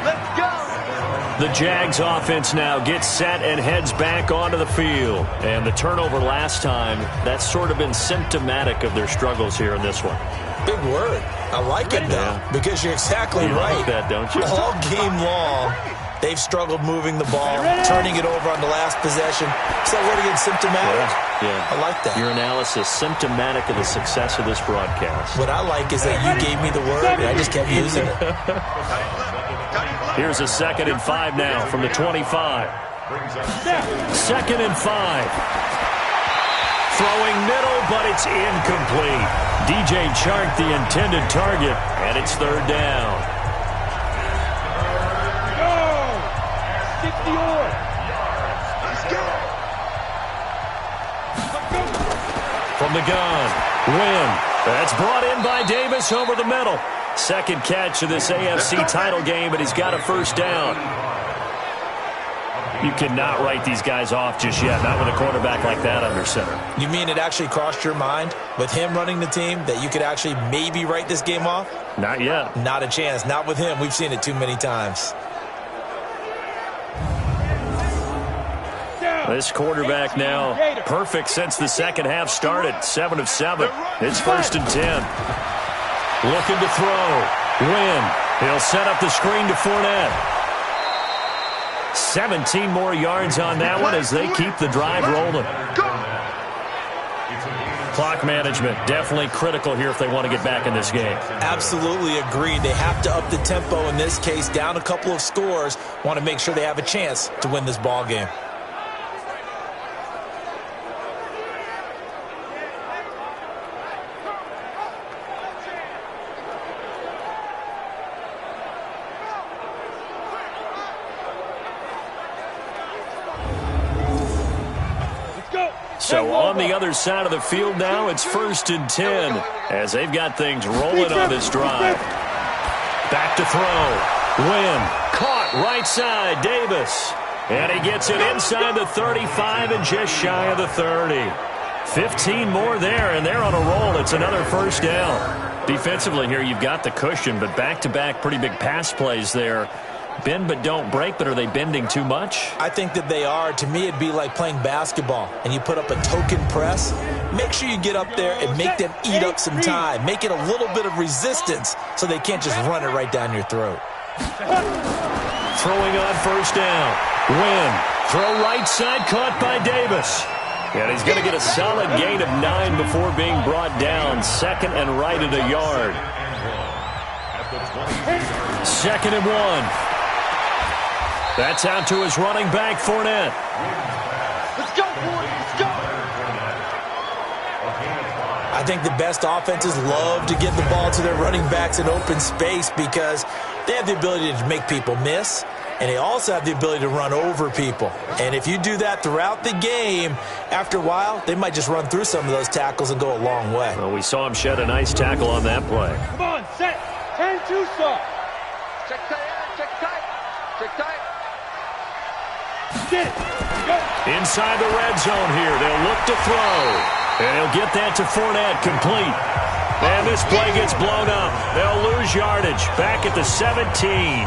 Let's go. The Jags offense now gets set and heads back onto the field. And the turnover last time, that's sort of been symptomatic of their struggles here in this one. Big word. I like it, though, because you're exactly right. Like that, don't you? All game long, they've struggled moving the ball, turning it over on the last possession. Is that word again, symptomatic? Yeah. I like that. Your analysis, symptomatic of the success of this broadcast. What I like is that you gave me the word, and I just kept using it. Here's a 2nd and 5 now from the 25. 2nd and 5. Throwing middle, but it's incomplete. DJ Chark, the intended target, and it's 3rd down. From the gun, Wynn. That's brought in by Davis over the middle. Second catch of this AFC title game, but he's got a first down. You cannot write these guys off just yet, not with a quarterback like that under center. You mean it actually crossed your mind with him running the team that you could actually maybe write this game off? Not yet. Not a chance. Not with him. We've seen it too many times. This quarterback now perfect since the second half started. 7 of 7. It's 1st and 10. Looking to throw. Wynn. He'll set up the screen to Fournette. 17 more yards on that one as they keep the drive rolling. Clock management definitely critical here if they want to get back in this game. Absolutely agreed. They have to up the tempo in this case, down a couple of scores. Want to make sure they have a chance to win this ball game. So on the other side of the field now, it's 1st and 10 as they've got things rolling on this drive. Back to throw. Wynn caught right side. Davis. And he gets it inside the 35 and just shy of the 30. 15 more there, and they're on a roll. It's another first down. Defensively here, you've got the cushion, but back-to-back pretty big pass plays there. Bend but don't break, but are they bending too much? I think that they are. To me, it'd be like playing basketball, and you put up a token press. Make sure you get up there and make them eat up some time. Make it a little bit of resistance so they can't just run it right down your throat. Throwing on first down. Wynn. Throw right side, caught by Davis. And he's going to get a solid gain of 9 before being brought down. 2nd and right at a yard. 2nd and 1. That's out to his running back, Fournette. Let's go, Fournette. Let's go. I think the best offenses love to get the ball to their running backs in open space because they have the ability to make people miss. and they also have the ability to run over people. And if you do that throughout the game, after a while, they might just run through some of those tackles and go a long way. Well, we saw him shed a nice tackle on that play. Come on, set. 10-2 stop. Check tight, check tight. Check tight. Get it. Go. Inside the red zone here. They'll look to throw. And he'll get that to Fournette, complete. And this play gets blown up. They'll lose yardage. Back at the 17.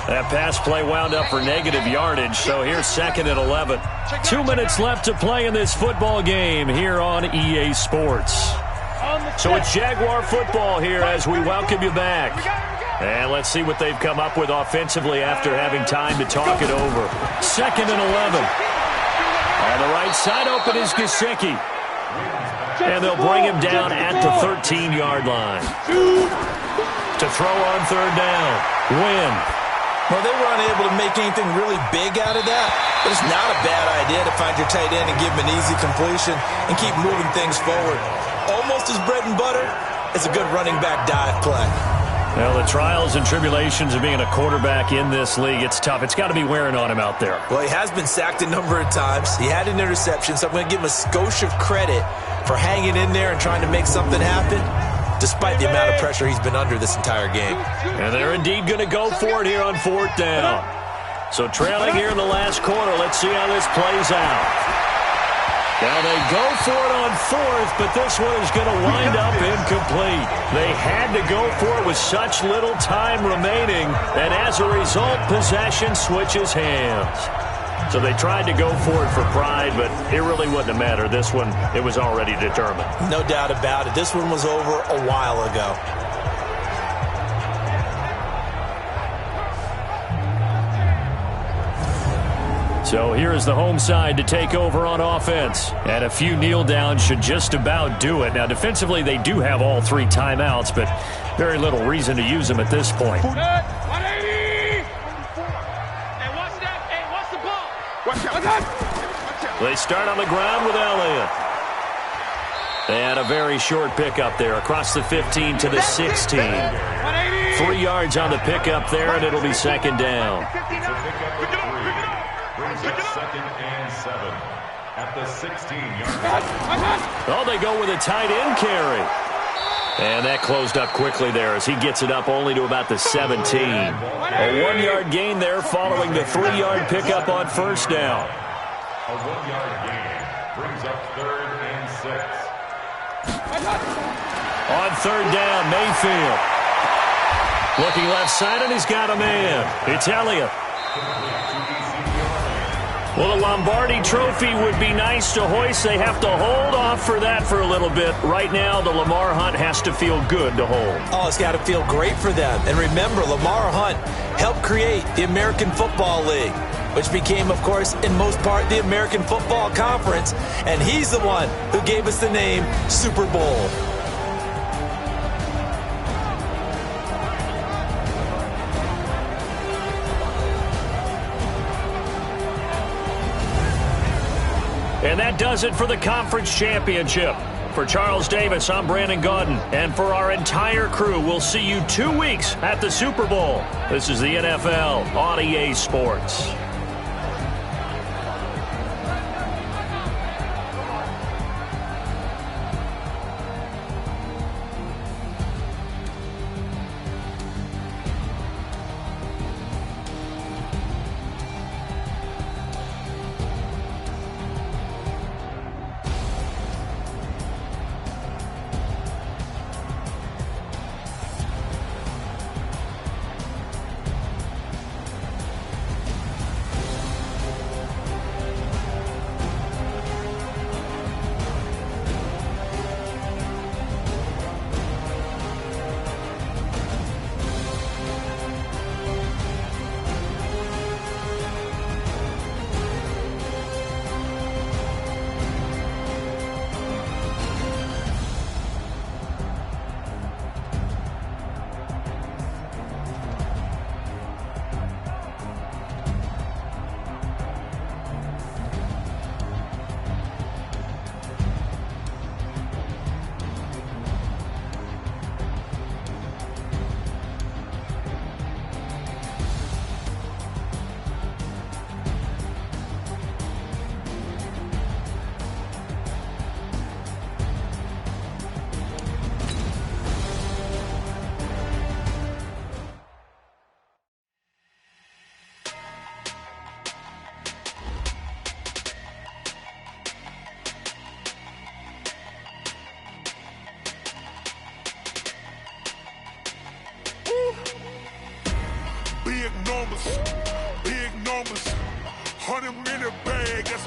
That pass play wound up for negative yardage, so here's 2nd and 11. 2 minutes left to play in this football game here on EA Sports. So it's Jaguar football here as we welcome you back. And let's see what they've come up with offensively after having time to talk it over. 2nd and 11. On the right side open is Gesicki. And they'll bring him down at the 13-yard line. To throw on 3rd down. Win. Well, they were unable to make anything really big out of that, but it's not a bad idea to find your tight end and give him an easy completion and keep moving things forward. Almost as bread and butter as a good running back dive play. Well, the trials and tribulations of being a quarterback in this league, it's tough. It's got to be wearing on him out there. Well, he has been sacked a number of times. He had an interception, so I'm going to give him a skosh of credit for hanging in there and trying to make something happen, despite the amount of pressure he's been under this entire game. And they're indeed going to go for it here on 4th down. So trailing here in the last quarter, let's see how this plays out. Now they go for it on 4th, but this one is going to wind up incomplete. They had to go for it with such little time remaining, and as a result, possession switches hands. So they tried to go for it for pride, but it really wouldn't have mattered. This one, it was already determined. No doubt about it. This one was over a while ago. So here is the home side to take over on offense. And a few kneel downs should just about do it. Now, defensively, they do have all 3 timeouts, but very little reason to use them at this point. 180! Hey, watch that. Hey, watch the ball. Watch out. They start on the ground with Elliott. And a very short pickup there across the 15 to the 16. 3 yards on the pickup there, and it'll be 2nd down. Brings up 2nd and 7 at the 16-yard line. Oh, they go with a tight end carry. And that closed up quickly there as he gets it up only to about the 17. A 1-yard gain there following the 3-yard pickup on 1st down. A 1-yard gain brings up 3rd and 6. On 3rd down, Mayfield. Looking left side, and he's got a man. It's Elliott. Well, the Lombardi Trophy would be nice to hoist. They have to hold off for that for a little bit. Right now, the Lamar Hunt has to feel good to hold. Oh, it's got to feel great for them. And remember, Lamar Hunt helped create the American Football League, which became, of course, in most part, the American Football Conference. And he's the one who gave us the name Super Bowl. And that does it for the conference championship. For Charles Davis, I'm Brandon Gaudin. And for our entire crew, we'll see you 2 weeks at the Super Bowl. This is the NFL on EA Sports.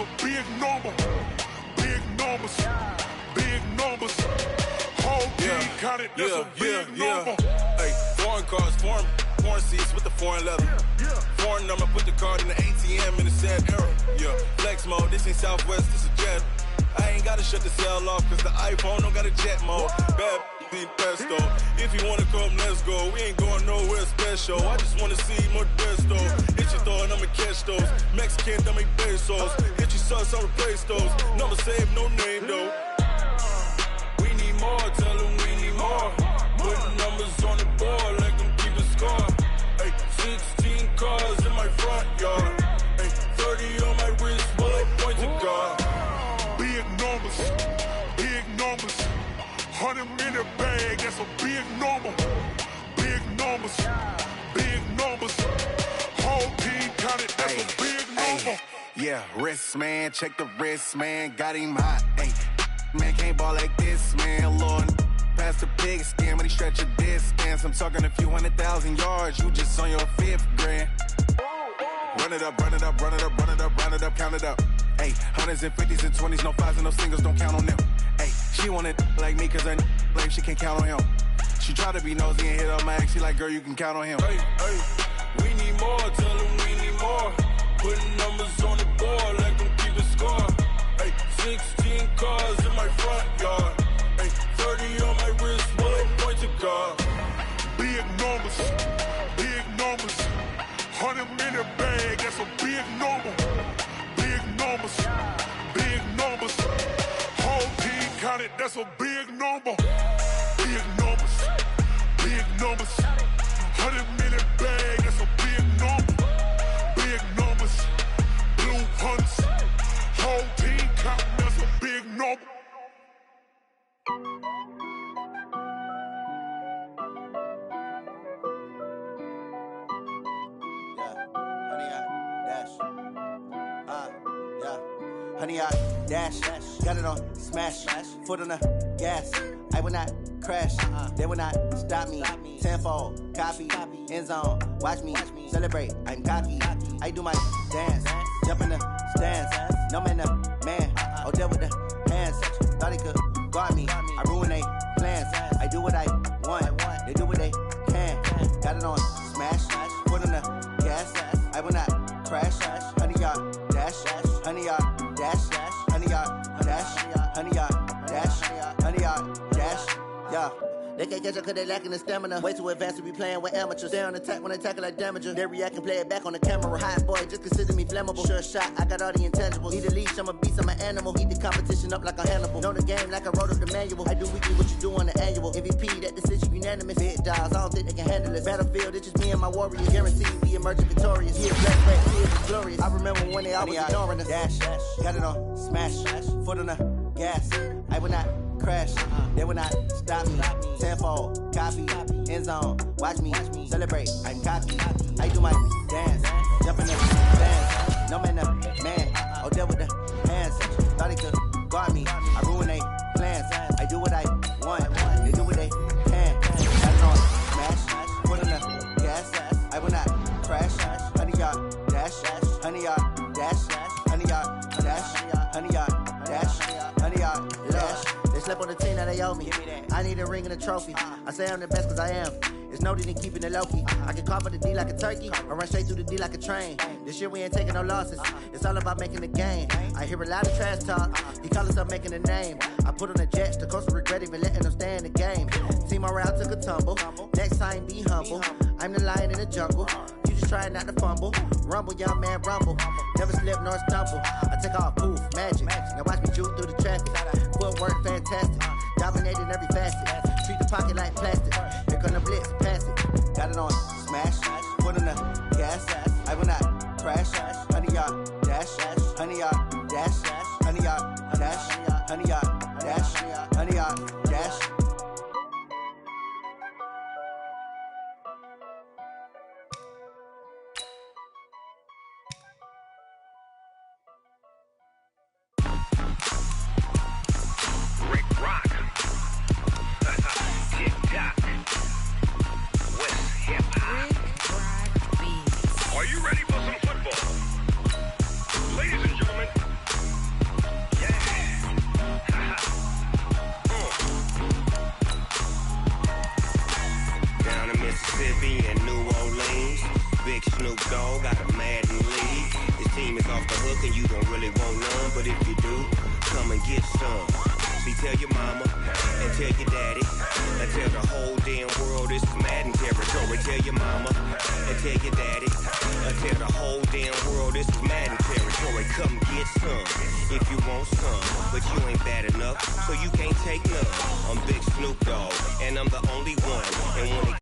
a big number. Big numbers, big numbers. Whole team counted, that's a big number. Hey, foreign cars, foreign seats with the foreign leather. Foreign number, put the card in the ATM in the sad era. Yeah, flex mode, this ain't Southwest, this is Jet. I ain't gotta shut the cell off, cause the iPhone don't got a jet mode. Bad need pesto. If you wanna come, let's go. We ain't going nowhere special. I just wanna see more desto. Hit your thought, I'ma catch those. Mexican, don't make pesos. Hit your sauce, I'll replace those. Number save, no name though. We need more, tell them we need more. Putting numbers on the board, like them keep a score. Hey, 16 cars in my front yard. Hey, 30 on my wrist, bullet point to God. Big numbers, big numbers. 100 in the bag, that's a big number. Big numbers, big numbers. Whole team counted, that's a big number. Yeah, wrist man, check the wrist man, got him hot. Ay, man can't ball like this, man. Lord, past the pig skin when he stretch a distance. I'm talking a few 100,000 yards, you just on your 5th grand. Run it up, run it up, run it up, run it up, run it up, count it up. Ay, 100s and 50s and 20s, no 5s and no singles, don't count on them. Ay, she wanted like me cause her like she can't count on him. She tried to be nosy and hit up my ex, she like, girl, you can count on him. Hey, we need more, tell them we need more. Putting numbers on the board, like them keep a score. Hey, 16 cars in my front yard. Hey, 30 on my wrist, bullet point to God. Big numbers, big numbers. 100 in the bag, that's a big number. Big numbers, big numbers. Whole team counted, that's a big number. Big numbers, big numbers. 100 in the bag, that's a big number. Big numbers, blue hunts. Whole team counting, that's a big number. Honey, I dash, got it on smash, foot on the gas. I will not crash, they will not stop me. Tenfold, copy, end zone, watch me celebrate. I'm cocky, I do my dance, jump in the stands. No man, man, oh there with the hands. Thought he could guard me, I ruin they plans. I do what I want, they do what they can. Got it on smash, foot on the gas. I will not crash, honey, y'all dash, honey, y'all dash, honey, y'all dash, honey, y'all dash, honey, y'all dash, yeah. They can't catch up cause they lacking the stamina. Way too advanced to be playing with amateurs. Stay on attack when they tackle like damager. They react and play it back on the camera. Hot boy, just consider me flammable. Sure shot, I got all the intangibles. Need a leash, I'm a beast, I'm an animal. Eat the competition up like a Hannibal. Know the game like I wrote up the manual. I do weekly what you do on the annual. MVP, that decision unanimous. Big dials, I don't think they can handle it. Battlefield, it's just me and my warriors. Guaranteed we emerging victorious. Yeah, black, he is glorious. I remember when they always ignoring us. Dash, got it on smash, foot on the gas. I will not crash, they will not stop me. Tenfold, copy, end zone, watch me celebrate. I'm cocky, I do my dance, jump in the stands. No man, man, oh there with the hands. Thought he could guard me, I ruin they plans. I do what I want, they do what they can. Got it on smash, put in the gas. I will not crash, honey y'all dash, honey y'all dash, honey y'all dash, honey y'all dash, honey y'all dash. They slept on the team that they owe me. I need a ring and a trophy. I say I'm the best cause I am. It's noted in keeping it low-key. I can carve up the D like a turkey or run straight through the D like a train. This year we ain't taking no losses. It's all about making the game. I hear a lot of trash talk. He call himself making a name. I put on the Jets. The coach will regret even letting them stay in the game. Team morale took a tumble. Next time be humble. I'm the lion in the jungle. You just trying not to fumble. Rumble, young man, rumble. Never slip nor stumble. I take off, poof, magic. Now watch me juke through the traffic. Footwork fantastic. Dominating every facet. Treat the pocket like plastic. Here come the blitz, pass it. Got it on smash. Put in the gas. I will not crash. Honey, y'all dash. Honey, y'all dash. Honey, y'all dash. Honey, y'all dash. Honey, y'all dash. Rick Rock. TikTok. West Hip Hop. Are you ready for some football? Ladies and gentlemen, Snoop Dogg got a Madden league. His team is off the hook and you don't really want none, but if you do, come and get some. See, tell your mama and tell your daddy and tell the whole damn world this is Madden territory. Tell your mama and tell your daddy and tell the whole damn world this is Madden territory. Come get some if you want some, but you ain't bad enough, so you can't take none. I'm Big Snoop Dogg and I'm the only one, and when it